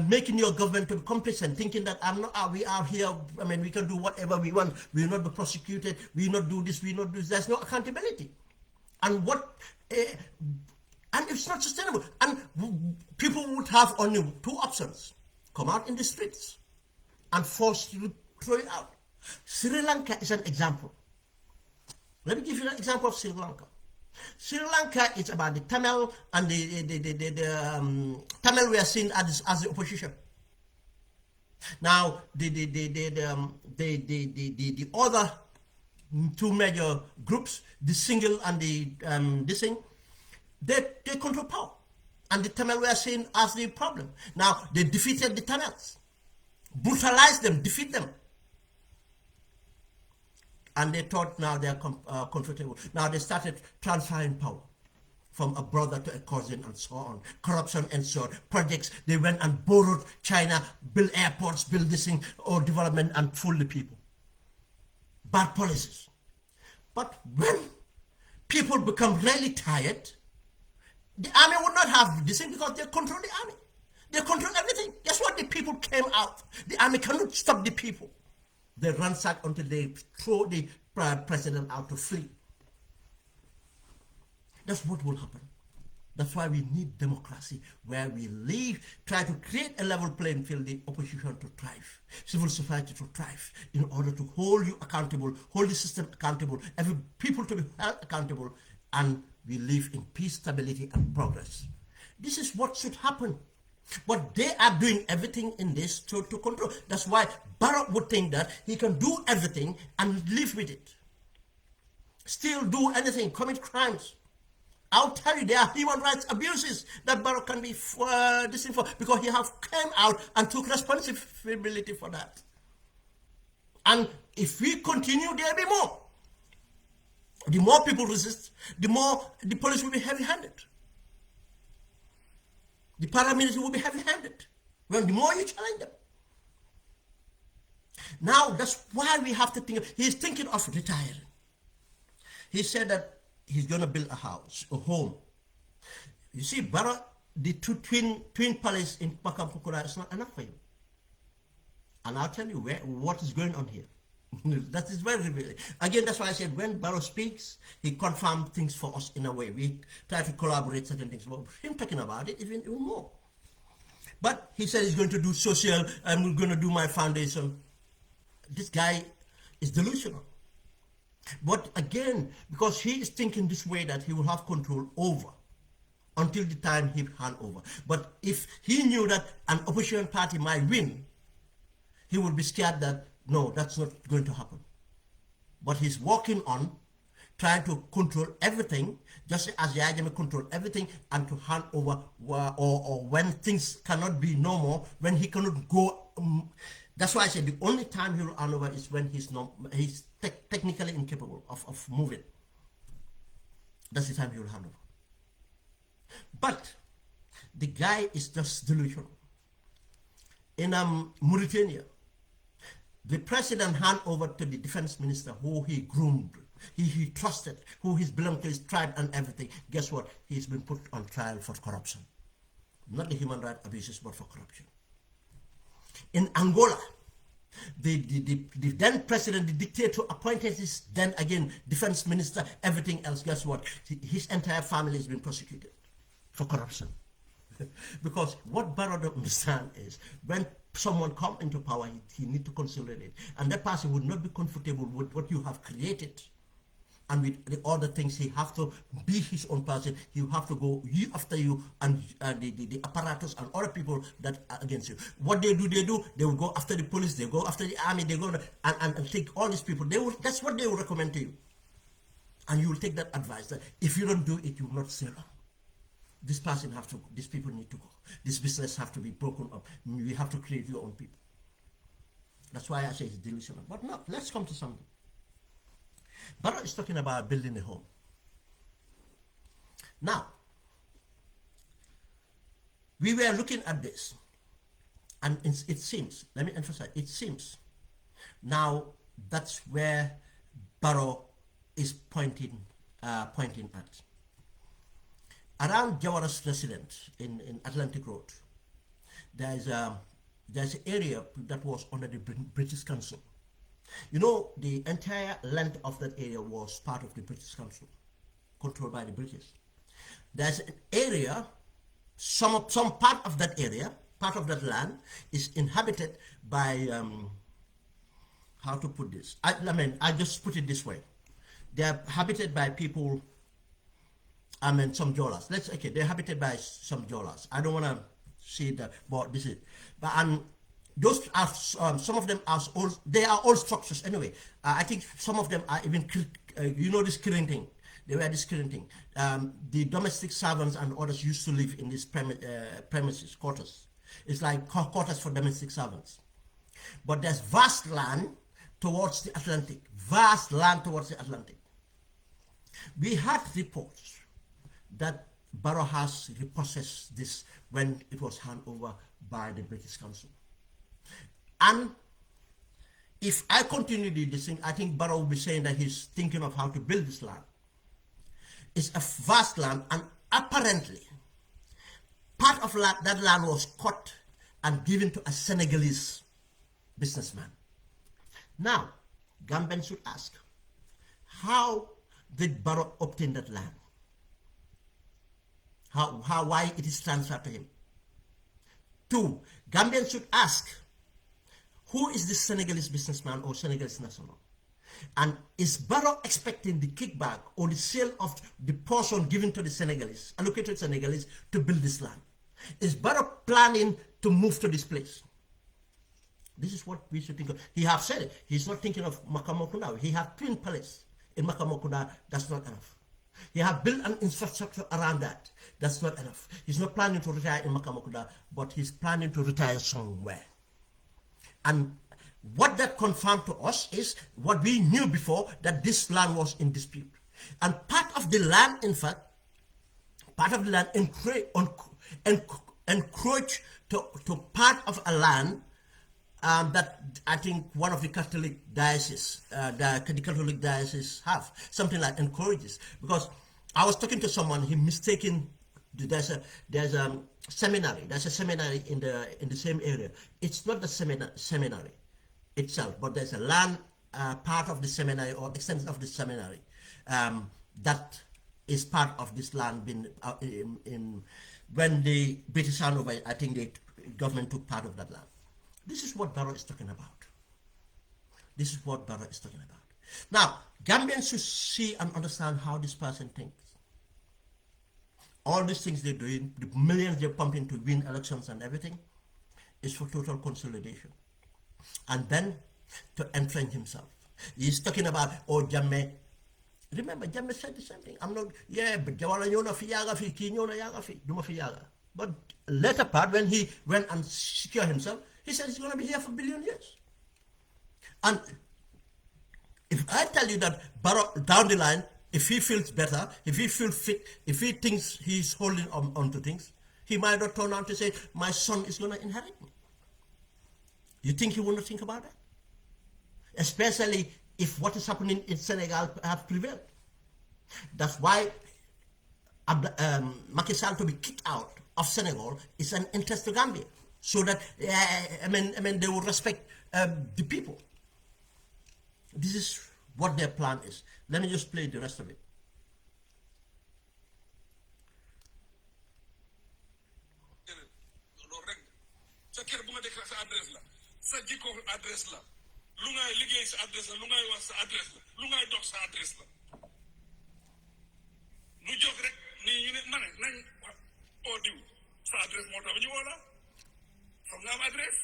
making your government to be complacent, thinking that we are here, I mean, we can do whatever we want, we will not be prosecuted, we will not do this, we will not do this. There's no accountability. And and it's not sustainable. And people would have only two options: come out in the streets and force you to throw it out. Sri Lanka is an example. Let me give you an example of Sri Lanka. Sri Lanka is about the Tamil, and the Tamil we are seen as the opposition. Now the other two major groups, the single and the this thing, they control power, and the Tamil we are seen as the problem. Now they defeated the Tamils, brutalized them, defeat them. And they thought now they are comfortable. Now they started transferring power from a brother to a cousin and so on. Corruption and so on. Projects, they went and borrowed China, build airports, build this thing, or development, and fool the people. Bad policies. But when people become really tired, the army would not have this thing because they control the army. They control everything. Guess what? The people came out. The army cannot stop the people. They ransack until they throw the president out to flee. That's what will happen. That's why we need democracy, where we try to create a level playing field, the opposition to thrive, civil society to thrive, in order to hold you accountable, hold the system accountable, every people to be held accountable, and we live in peace, stability, and progress. This is what should happen. But they are doing everything in this to control. That's why Barrow would think that he can do everything and live with it. Still do anything, commit crimes. I'll tell you, there are human rights abuses that Barrow can be distinct for, because he have came out and took responsibility for that. And if we continue, there will be more. The more people resist, the more the police will be heavy-handed. The paramilitary will be heavy-handed. Well, the more you challenge them. Now, that's why we have to think. He's thinking of retiring. He said that he's going to build a house, a home. You see, Barrow, the twin palace in Pakampukura is not enough for him. And I'll tell you what is going on here. That is very revealing. Again, that's why I said when Barrow speaks, he confirms things for us in a way. We try to collaborate certain things. But him talking about it even more. But he said he's going to do social, I'm going to do my foundation. This guy is delusional. But again, because he is thinking this way, that he will have control over until the time he hand over. But if he knew that an opposition party might win, he would be scared that no, that's not going to happen. But he's working on trying to control everything, just as Yajame control everything, and to hand over, or when things cannot be normal, when he cannot go. That's why I said the only time he will hand over is when he's technically incapable of moving. That's the time he will hand over. But the guy is just delusional. In Mauritania, the president handed over to the defense minister who he groomed, he trusted, who he belonged to his tribe and everything. Guess what? He's been put on trial for corruption. Not the human rights abuses, but for corruption. In Angola, the then president, the dictator, appointed his then again defense minister, everything else. Guess what? His entire family has been prosecuted for corruption. Because what Barrow don't understand is when someone comes into power, he need to consolidate, and that person would not be comfortable with what you have created, and with the other things. He have to be his own person. He have to go you after you, and the apparatus and other people that are against you. What they do, they will go after the police, they go after the army, they go and take all these people. That's what they will recommend to you, and you will take that advice. That if you don't do it, you will not stay long. This person have to go. These people need to go. This business have to be broken up. You have to create your own people. That's why I say it's delusional. But no, let's come to something. Barrow is talking about building a home. Now, we were looking at this, and it seems, let me emphasize, it seems now that's where Barrow is pointing at. Around Jawara's residence in Atlantic Road, there's an area that was under the British Council. You know, the entire length of that area was part of the British Council, controlled by the British. There's an area, some part of that area, part of that land is inhabited by, how to put this? I just put it this way. They're habited by people, some Jolas. They're habited by some Jolas. I don't want to say that, but this is, but those are some of them are old. They are old structures anyway. I think some of them are even, this killing thing. They were this killing thing. The domestic servants and others used to live in these premises, quarters. It's like quarters for domestic servants. But there's vast land towards the Atlantic. Vast land towards the Atlantic. We had reports that Barrow has repossessed this when it was handed over by the British Council. And if I continue this thing, I think Barrow will be saying that he's thinking of how to build this land. It's a vast land, and apparently part of that land was cut and given to a Senegalese businessman. Now, Gambians should ask, how did Barrow obtain that land? Why it is transferred to him? 2, Gambians should ask, who is this Senegalese businessman or Senegalese national? And is Barrow expecting the kickback or the sale of the portion given to the Senegalese, allocated to Senegalese, to build this land? Is Barrow planning to move to this place? This is what we should think of. He has said it. He's not thinking of Makamokunda. He has twin palace in Makamokunda. That's not enough. He has built an infrastructure around that. That's not enough. He's not planning to retire in Makamokunda, but he's planning to retire somewhere. And what that confirmed to us is what we knew before, that this land was in dispute. And part of the land, in fact, encroached to part of a land that I think one of the Catholic dioceses, the Catholic diocese have, something like encourages. Because I was talking to someone, he mistaken, there's a seminary. There's a seminary in the same area. It's not the seminary itself, but there's a land part of the seminary or extension of the seminary that is part of this land. When the British handed, I think the government took part of that land. This is what Barrow is talking about. This is what Barrow is talking about. Now, Gambians should see and understand how this person thinks. All these things they're doing, the millions they're pumping to win elections and everything, is for total consolidation. And then to entrench himself. He's talking about, oh, Jammeh. Remember, Jammeh said the same thing. I'm not, but Jawala nyona fi yaga fi, ki nyona yaga fi, duma fi yaga. But later part, when he went and secured himself, he said he's going to be here for a billion years. And if I tell you that Barrow, down the line, if he feels better, if he feels fit, if he thinks he's holding on to things, he might not turn out to say, my son is going to inherit me. You think he will not think about that? Especially if what is happening in Senegal have prevailed. That's why Macky Sall to be kicked out of Senegal is an interest to Gambia. So that, they will respect the people. This is what their plan is. Let me just play the rest of it. sa jikko adresse la lu ngay liggéey sa adresse la lu ngay wax sa adresse la lu ngay dox sa adresse la lu jóg rek nii ñu ne ma ne nañ oo diw sa adresse moo tax ñu woo la foog nga am adresse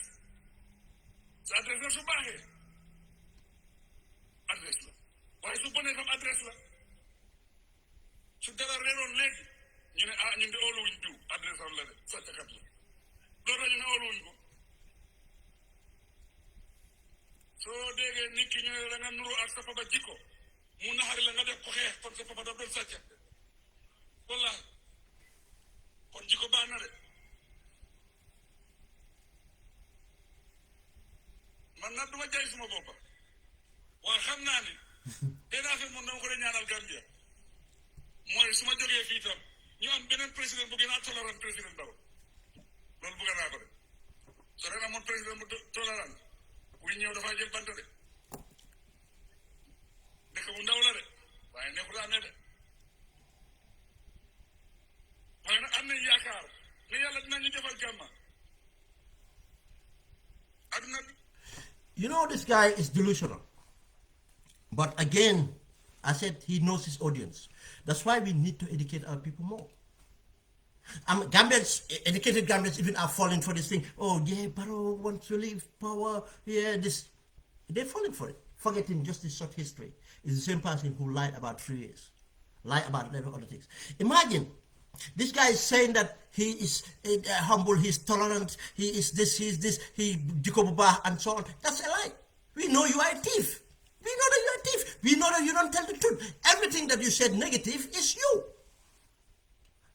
sa adresse la su baaxee adresse la waaye su bonee tam adresse la su dara reeroon léegi ñu ne ah ñun de ooluwuñ diw adresse am la de sàcckat la loolu la ñu ne ooluwuñ ko soo déggee nit ki ñu ne da nga nuru ak sa papa jikko mu naxari la nga def ko xeex kon sa papa daf doon sàcc wallahi kon jikko baax na de man nag duma jaay suma boppa waaye xam naa ni benn affaire moom dama ko dee ñaanal Gambia mooy su ma jógee fii tam ñu am beneen président bu gën a tolérant président Barrow loolu bëgg naa ko de so ren amoon président bu tolérant buy ñëw dafaa jël bant de dëkk bu ndaw la de waaye nekkul amee de waaye nag am nañ yaakaar ne yàlla dinañu defal jàmm aduna bi. You know, this guy is delusional. But again, I said he knows his audience. That's why we need to educate our people more. Gambians, educated Gambians even are falling for this thing. Oh, yeah, Barrow wants to leave power. Yeah, this. They're falling for it. Forgetting just this short history. It's the same person who lied about 3 years. Lied about a lot of other things. Imagine, this guy is saying that he is humble, he's tolerant, he is this, he Dikobuba, and so on. That's a lie. We know you are a thief. We know that you are a thief. We know that you don't tell the truth. Everything that you said negative is you.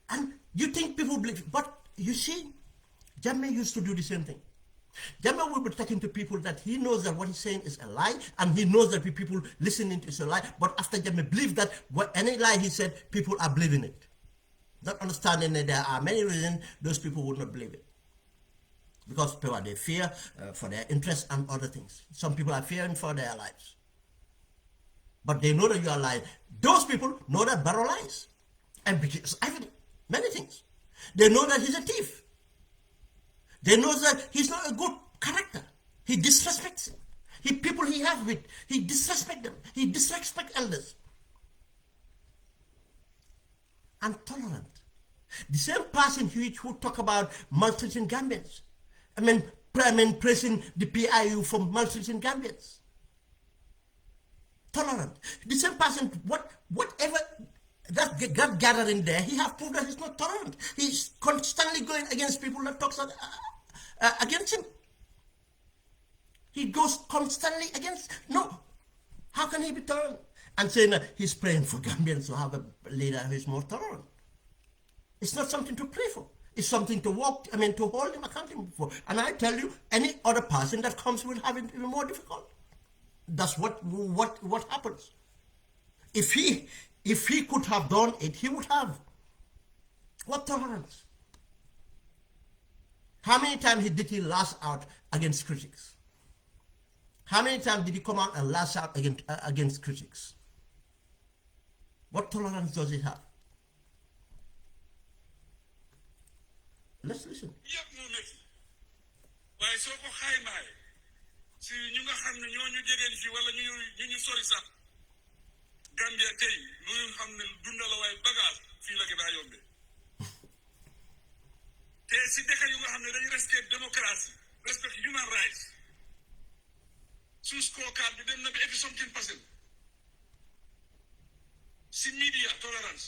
And you think people believe. But you see, Jammeh used to do the same thing. Jammeh will be talking to people that he knows that what he's saying is a lie, and he knows that people listening to it is a lie. But after Jammeh believes that any lie he said, people are believing it. Not understanding that there are many reasons those people would not believe it. Because people, they fear for their interests and other things. Some people are fearing for their lives. But they know that you are lying. Those people know that Barrow lies. And because many things. They know that he's a thief. They know that he's not a good character. He disrespects him. People he has with, he disrespects them. He disrespects elders. And tolerant. The same person who talk about maltreating Gambians. I mean praising the PIU for maltreating Gambians. Tolerant. The same person, whatever that got gathered in there, he has proved that he's not tolerant. He's constantly going against people that talks against him. He goes constantly against. No. How can he be tolerant? And saying that he's praying for Gambians to have a leader who is more tolerant. It's not something to pray for. It's something to to hold him accountable for. And I tell you, any other person that comes will have it even more difficult. That's what happens. If he could have done it, he would have. What tolerance? How many times did he lash out against critics? How many times did he come out and lash out against critics? What tolerance does he have? Let's listen. yëpp moo métti waaye soo ko xaymaay si ñu nga xam ne ñoo ñu jegeen fii wala ñu sori sax Gambia tey lu ñu xam ne dunda la waaye bagage fii la gën a yombe te si dëkk yu nga xam ne dañu respect démocratie respect human rights suñ scorecard bi dem na ba 80% si media tolerance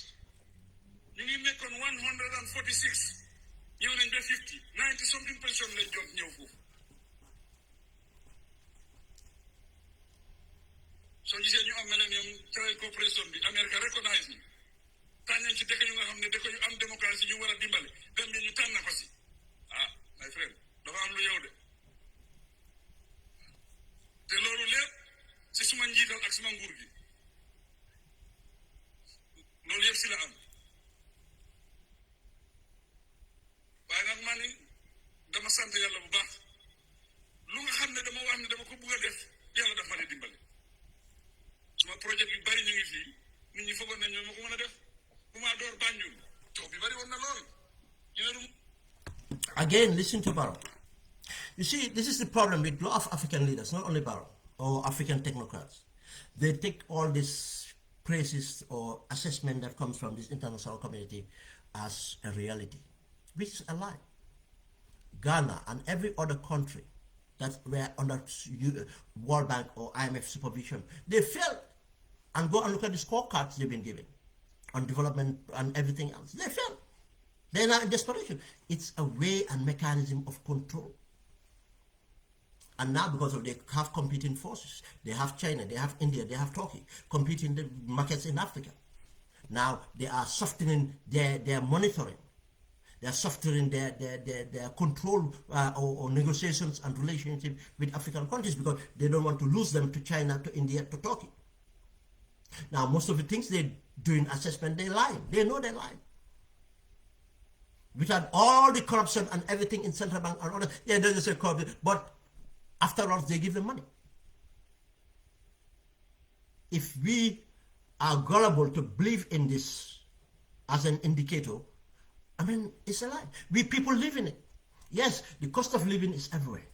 ñu ngi nekkoon 146 ñëw nañ ba 90% lañ jot ñëw foofu soo gisee ñu am Millennium Trade Corporation bi America recognize ni tànnañ ci dëkk yu nga xam ne dëkk yu am démocratie ñu war a dimbale Gambie ñu tànn ko si my friend dafa am lu yow de te loolu lépp si suma njiital ak suma nguur gi loolu yëpp si la am waaye nag man ni dama sant yàlla bu baax lu nga xam ne dama wax ne dama ko bugg a def yàlla dafa ma ne dimbale suma projet yu bari ñu ngi fii nit ñi foogoon nañ ñoo ma ko mën a def bu maa door Banjul coow bi bari woon na lool Again, listen to Barrow. You see, this is the problem with a lot of African leaders, not only Barrow, or African technocrats. They take all these praises or assessment that comes from this international community as a reality, which is a lie. Ghana and every other country that were under World Bank or IMF supervision, they failed. And go and look at the scorecards they've been given on development and everything else. They failed. They're not in desperation. It's a way and mechanism of control. And now because of they have competing forces, they have China, they have India, they have Turkey competing the markets in Africa. Now they are softening their monitoring. They are softening their control or negotiations and relationship with African countries because they don't want to lose them to China, to India, to Turkey. Now most of the things they do in assessment, they lie. They know they lie. without all the corruption and everything in central bank and other. Yeah, they just say corruption, but after all, they give them money. If we are gullible to believe in this as an indicator, I mean, it's a lie. We people live in it. Yes, the cost of living is everywhere.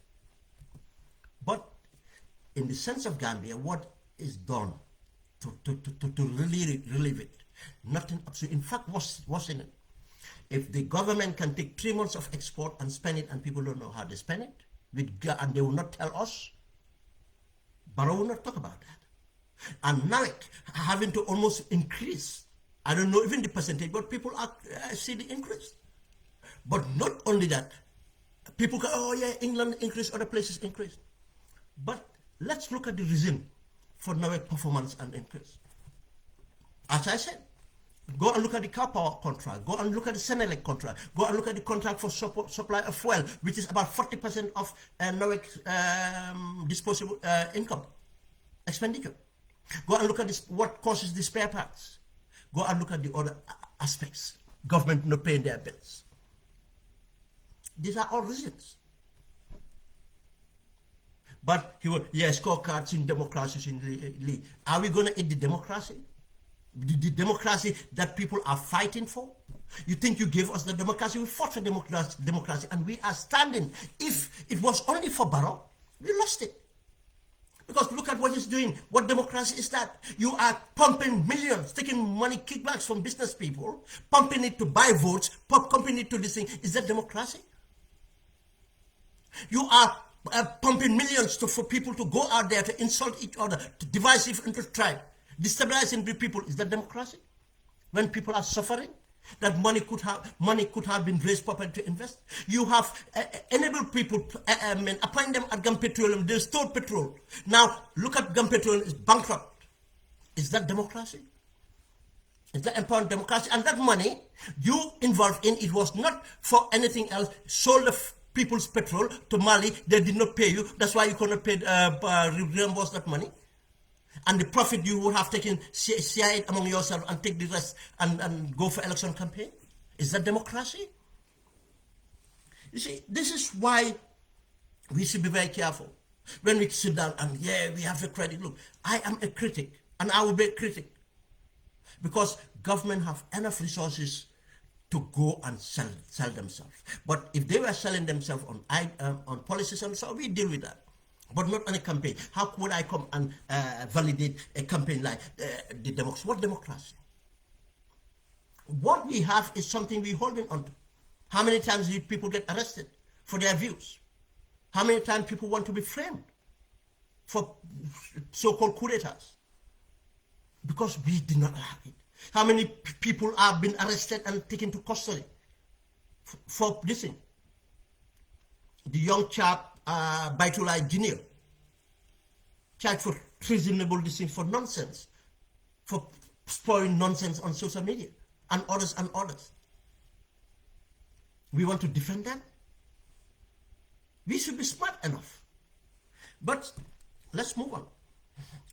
But in the sense of Gambia, what is done to really relieve it? Nothing absolutely. In fact, what's in it? If the government can take 3 months of export and spend it, and people don't know how they spend it, and they will not tell us, Barrow will not talk about that. And now having to almost increase. I don't know even the percentage, but people are see the increase. But not only that, people go, oh yeah, England increased, other places increased. But let's look at the reason for NAWEC performance and increase. As I said, go and look at the car power contract, go and look at the Senelec contract, go and look at the contract for supply of fuel, which is about 40% of NAWEC disposable income expenditure. Go and look at this, what causes the spare parts. Go and look at the other aspects. Government not paying their bills. These are all reasons. But he will, yes, scorecards in democracies in are we going to eat the democracy? The democracy that people are fighting for? You think you gave us the democracy? We fought for democracy, and we are standing. If it was only for Barrow, we lost it. Because look at what he's doing. What democracy is that? You are pumping millions, taking money, kickbacks from business people, pumping it to buy votes, pumping it to this thing. Is that democracy? You are pumping millions for people to go out there to insult each other, to divisive into tribe, destabilizing the people. Is that democracy? When people are suffering, that money could have been raised properly to invest. You have enabled people to appoint them at Gum Petroleum. They stored petrol. Now look at Gum Petroleum is bankrupt. Is that democracy? Is that empowered democracy? And that money you involved in, it was not for anything else. Sold the people's petrol to Mali. They did not pay you. That's why you cannot pay reimburse that money. And the profit you would have taken, share it among yourself and take the rest and go for election campaign. Is that democracy? You see, this is why we should be very careful. When we sit down and, yeah, we have a critic. Look, I am a critic, and I will be a critic. Because government have enough resources to go and sell themselves. But if they were selling themselves on policies and so, we deal with that. But not on a campaign. How could I come and validate a campaign like the democracy? What democracy? What we have is something we're holding on to. How many times did people get arrested for their views? How many times people want to be framed for so-called coup d'etats? Because we did not have it. How many people have been arrested and taken to custody for this thing? The young chap, Baitullah Junior, charged for treasonable decision for nonsense, for spoiling nonsense on social media, and others and others. We want to defend them. We should be smart enough. But let's move on.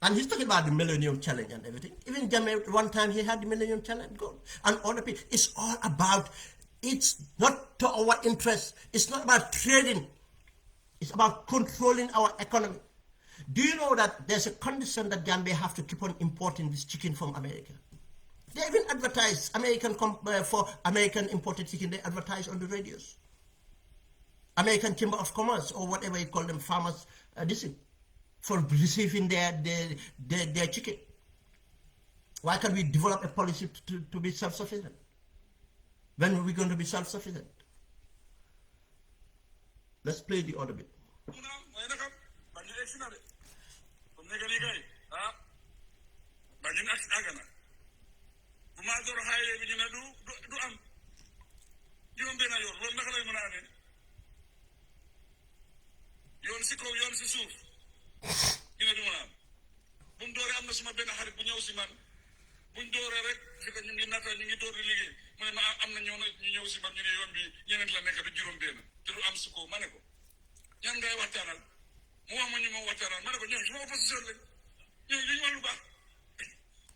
And he's talking about the Millennium Challenge and everything. Even Jammeh, one time he had the Millennium Challenge, go. And other people, it's all about, it's not to our interest. It's not about trading. It's about controlling our economy. Do you know that there's a condition that Gambia have to keep on importing this chicken from America? They even advertise for American imported chicken. They advertise on the radios. American Chamber of Commerce or whatever you call them, farmers, for receiving their chicken. Why can't we develop a policy to be self-sufficient? When are we going to be self-sufficient? Let's play the other bit. yoon si kaw yoon si suuf ñu ne du ma am buñ dooree am na suma benn xarit bu ñëw si man buñ dooree rek fi ko ñu ngi natta ñu ngi door di liggéey mu ne ma am na ñu ñëw si man ñu ne yoon bi ñeneen la nekk du juróom benn te du am si kaw ma ne ko ñan ngay waxtaanal mu wax ma ñu ma waxtaanal ma ne ko ñoom suma opposition lañ ñoom li ñu wax lu baax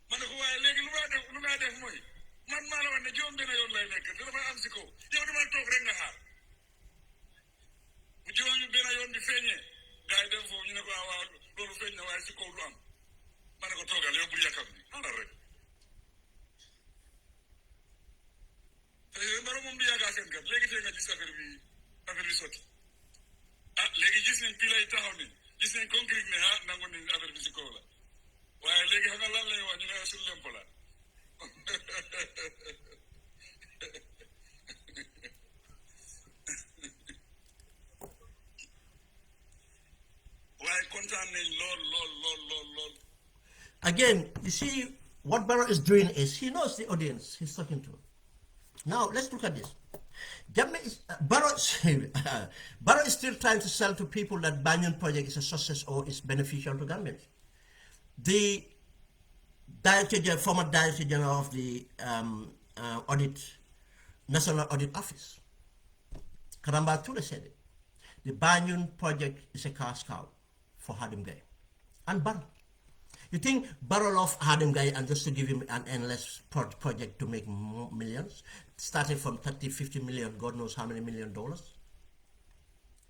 ma ne ko waaye léegi lu may def mooy man maa la wax ne juróom benn yoon lay nekk te dafay am si kaw yow dama toog rek nga xaar bu juróom benn yoon bi feeñee gars yi dem foofu ñu ne ko waaw loolu feeñ na waaye si kaw du am ma ne ko toogal yow bul yàkkam bi xaaral rek te Barrow moom du yàggaa seen kat léegi tey nga gis affaire bi sotti léegi gis nañ pila yi taxaw ni gis nañ concrète ne nangu nañ affaire bi si kaw la waaye léegi xam nga lan lay wax ñu ne sur lempo la waaye kontaan nañ lool. Again, you see, what Barrow is doing is he knows the audience he's talking to. Now, let's look at this. Barrow is still trying to sell to people that Banjul project is a success or is beneficial to Gambians. The former Director General of the National Audit Office, Karamba Ture, said it. The Banjul project is a cash cow for Hadim Gay and Barrow. You think Barrow loved Hadim Guy and just to give him an endless project to make millions, starting from 30, 50 million, God knows how many $1 million,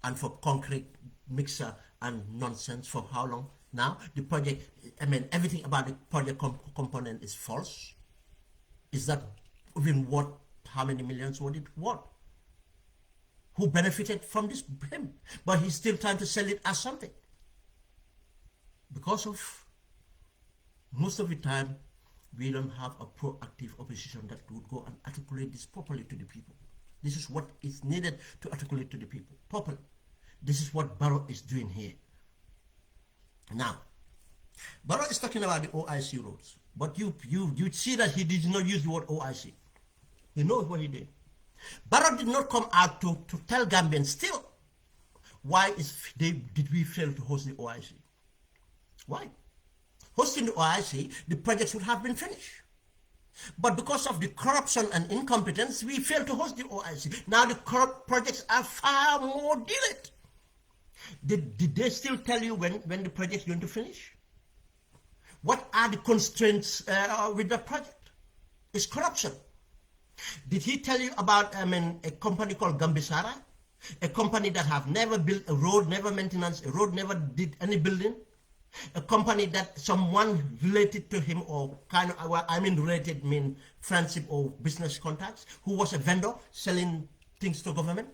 and for concrete mixer and nonsense for how long? Now the project, everything about the project component is false. Is that even worth how many millions would it worth? Who benefited from this? Him. But he's still trying to sell it as something. Because of most of the time, we don't have a proactive opposition that would go and articulate this properly to the people. This is what is needed to articulate to the people properly. This is what Barrow is doing here. Now, Barrow is talking about the OIC roads, but you see that he did not use the word OIC. He knows what he did. Barrow did not come out to tell Gambians still why did we fail to host the OIC. Why? Hosting the OIC, the projects would have been finished. But because of the corruption and incompetence, we failed to host the OIC. Now the projects are far more delayed. Did they still tell you when the project is going to finish? What are the constraints with the project? It's corruption. Did he tell you about a company called Gambisara? A company that have never built a road, never maintenance a road, never did any building? A company that someone related to him or related mean friendship or business contacts, who was a vendor selling things to government,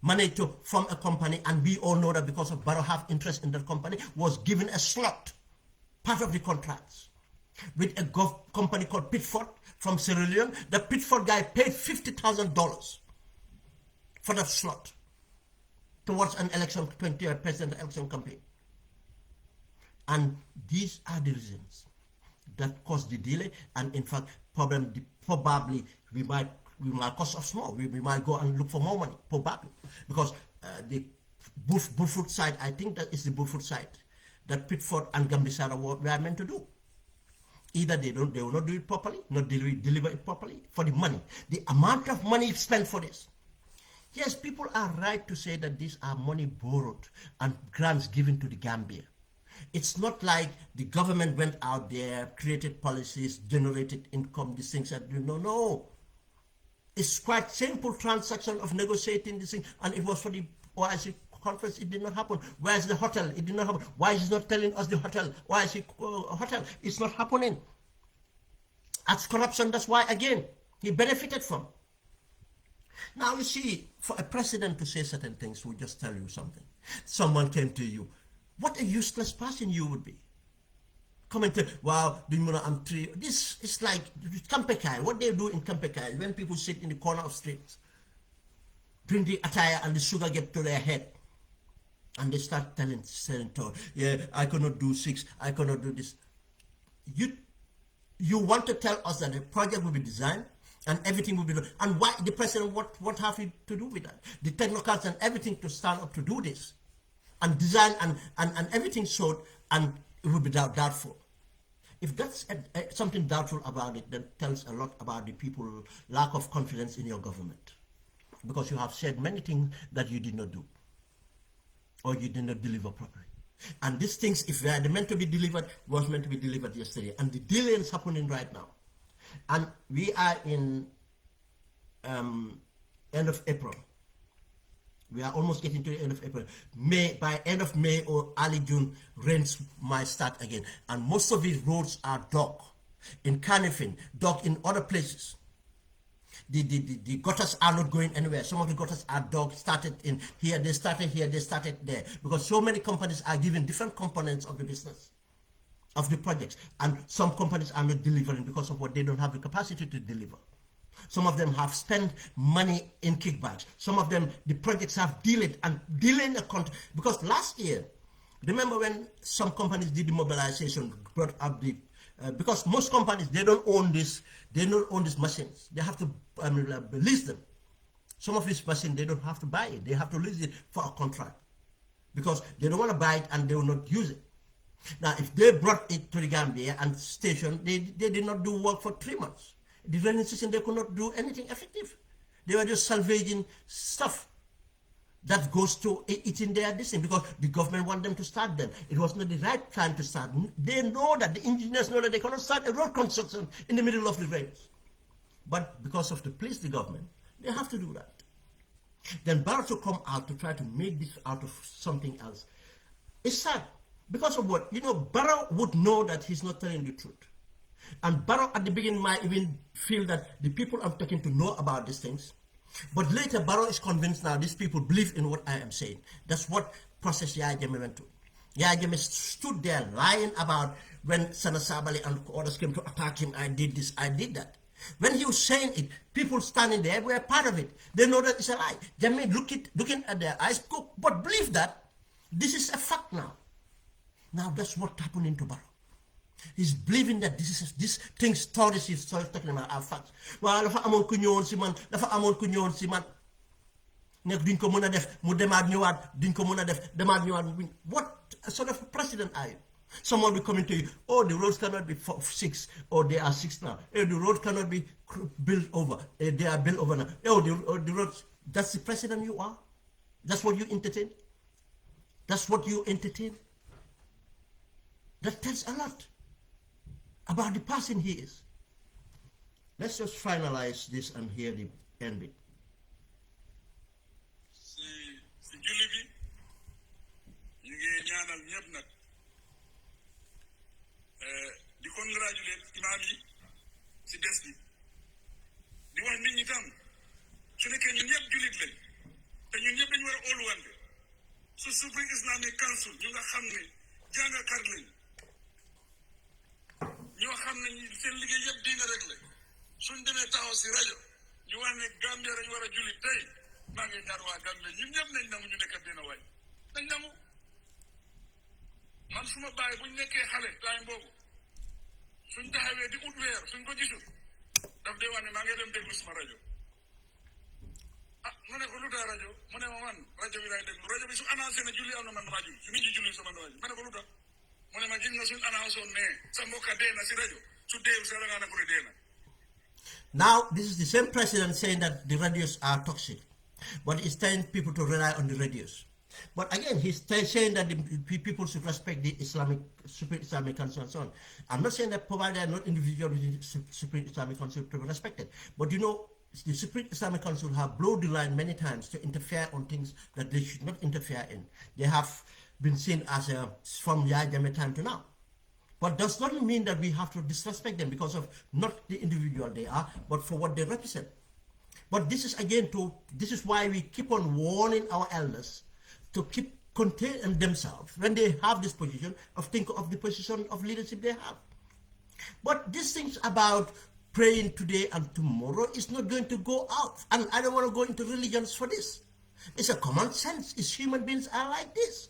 money to form a company, and we all know that because of Barrow have interest in that company, was given a slot, part of the contracts, with a company called Pitford from Sierra Leone. The Pitford guy paid $50,000 for that slot towards an election, president election campaign. And these are the reasons that caused the delay, and in fact, probably we might cost us more. We might go and look for more money, probably, because the Bullfoot side, I think that is the Bullfoot side that Pitford and Gambisara were meant to do. Either they will not do it properly, not deliver it properly for the money, the amount of money spent for this. Yes, people are right to say that these are money borrowed and grants given to the Gambia. It's not like the government went out there, created policies, generated income, these things. No. It's quite simple transaction of negotiating this thing, and it was for the OIC conference. It did not happen. Where's the hotel? It did not happen. Why is he not telling us the hotel? OIC hotel? It's not happening. That's corruption. That's why, again, he benefited from. Now, you see, for a president to say certain things will just tell you something. Someone came to you. What a useless person you would be. Come and tell, wow, I'm tree. This is like Kampekai. What they do in Kampekai, when people sit in the corner of streets, drink the attire and the sugar get to their head, and they start telling yeah, I cannot do 6, I cannot do this. You want to tell us that the project will be designed and everything will be done. And why the president, what have you to do with that? The technocrats and everything to stand up to do this and design and everything showed, and it will be doubtful. If that's something doubtful about it, then tells a lot about the people lack of confidence in your government, because you have said many things that you did not do or you did not deliver properly. And these things, if they are meant to be delivered, was meant to be delivered yesterday, and the delay is happening right now. And we are in end of April. We are almost getting to the end of April. By end of May or early June, rains might start again. And most of these roads are dug. In Carnifin, dug in other places. The gutters are not going anywhere. Some of the gutters are dug, started in here, they started here, they started there. Because so many companies are giving different components of the business, of the projects. And some companies are not delivering because of what they don't have the capacity to deliver. Some of them have spent money in kickbacks. Some of them, the projects have delayed and delaying a contract. Because last year, remember when some companies did the mobilization, brought up the, because most companies, they don't own these machines. They have to lease them. Some of these machines, they don't have to buy it. They have to lease it for a contract. Because they don't want to buy it and they will not use it. Now, if they brought it to the Gambia and stationed, they did not do work for 3 months. The rainy season, they could not do anything effective. They were just salvaging stuff that goes to it in their distance because the government want them to start them. It was not the right time to start. They know that, the engineers know that they cannot start a road construction in the middle of the rains. But because of the police, the government, they have to do that. Then Barrow to come out to try to make this out of something else. It's sad. Because of what? Barrow would know that he's not telling the truth. And Barrow at the beginning might even feel that the people I'm talking to know about these things. But later, Barrow is convinced now these people believe in what I am saying. That's what process Yaya Jammeh went to. Yaya Jammeh stood there lying about when Sana Sabali and others came to attack him, I did this, I did that. When he was saying it, people standing there were part of it. They know that it's a lie. Jammeh looking at their eyes, but believe that this is a fact now. Now that's what happened to Barrow. He's believing that this thing stories he's talking about are facts. Well, dafa amoon ku ñëwoon si man, dafa amoon ku ñëwoon si man. Nek duñ ko mën a def, mu demaat ñëwaat, duñ ko mën a def, demaat ñëwaat. What sort of president are you? Someone will come into you, oh, the roads cannot be 6, or they are 6 now. Oh, the road cannot be built over, they are built over now. Oh, the roads, that's the president you are? That's what you entertain? That's what you entertain? That tells a lot about the person he is. Let's just finalize this and hear the end bit. Si julli bi ñu ngi ñaanal ñëpp nag di congratulate imam yi si bés bi di wax nit ñi tam su nekkee ñun ñëpp jullit lañ te ñun ñëpp dañu war a óoluwante su Supreme Islamic Council ñu nga xam ne jàngakat lañ ñoo xam ne seen liggéey yëpp diina rek la suñ demee taxaw si rajo ñu wax ne Gambia dañu war a julli tey maa ngi ñaan waa Gambia ñun ñëpp nañ nangu ñu nekk benn waay nañ nangu man suma bàyyi buñ nekkee xale time boobu suñ taxawee di ut weer suñ ko gisul daf dee wax ne maa ngi dem déglu suma rajo mu ne ko lu tax rajo mu ne ma man rajo bi laay déglu rajo bi su annoncé ne julli am na man rajo su nit ñi julli sama rajo ma ne ko lu tax mu ne ma gis nga suñ annoncé woon ne sa mbokka dee na si rajo su deewu sa la nga ne ko ne dee na. Now, this is the same president saying that the radios are toxic, but he's telling people to rely on the radios. But again, he's saying that the people should respect the Supreme Islamic Council and so on. I'm not saying that provided they are not individual with the Supreme Islamic Council to be respected. But the Supreme Islamic Council have blown the line many times to interfere on things that they should not interfere in. They have been seen as from Yaya Jammeh time to now. But does not mean that we have to disrespect them because of not the individual they are, but for what they represent. But this is again this is why we keep on warning our elders to keep contain themselves when they have this position of think of the position of leadership they have. But these things about praying today and tomorrow is not going to go out. And I don't want to go into religions for this. It's a common sense. It's human beings are like this.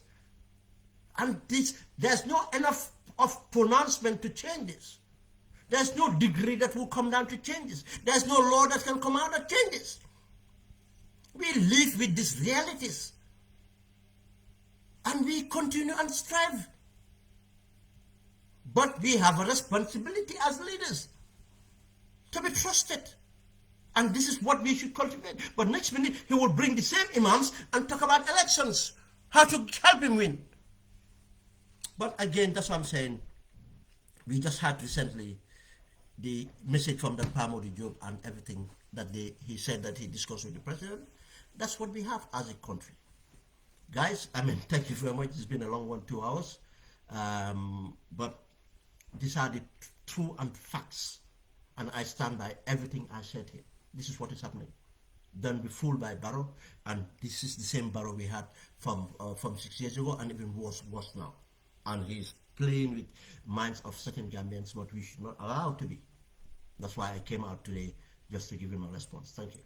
And there's not enough of pronouncement to change this. There's no degree that will come down to change this. There's no law that can come out that changes. We live with these realities. And we continue and strive. But we have a responsibility as leaders to be trusted. And this is what we should cultivate. But next minute, he will bring the same imams and talk about elections. How to help him win. But again, that's what I'm saying. We just had recently the message from the Pamodi Job and everything that he said that he discussed with the president. That's what we have as a country. Guys, I mean, thank you very much. It's been a long one, 2 hours. But these are the true and facts. And I stand by everything I said here. This is what is happening. Don't be fooled by Barrow. And this is the same Barrow we had from 6 years ago, and even worse now. And he's playing with minds of certain Gambians, but we should not allow to be. That's why I came out today, just to give him a response. Thank you.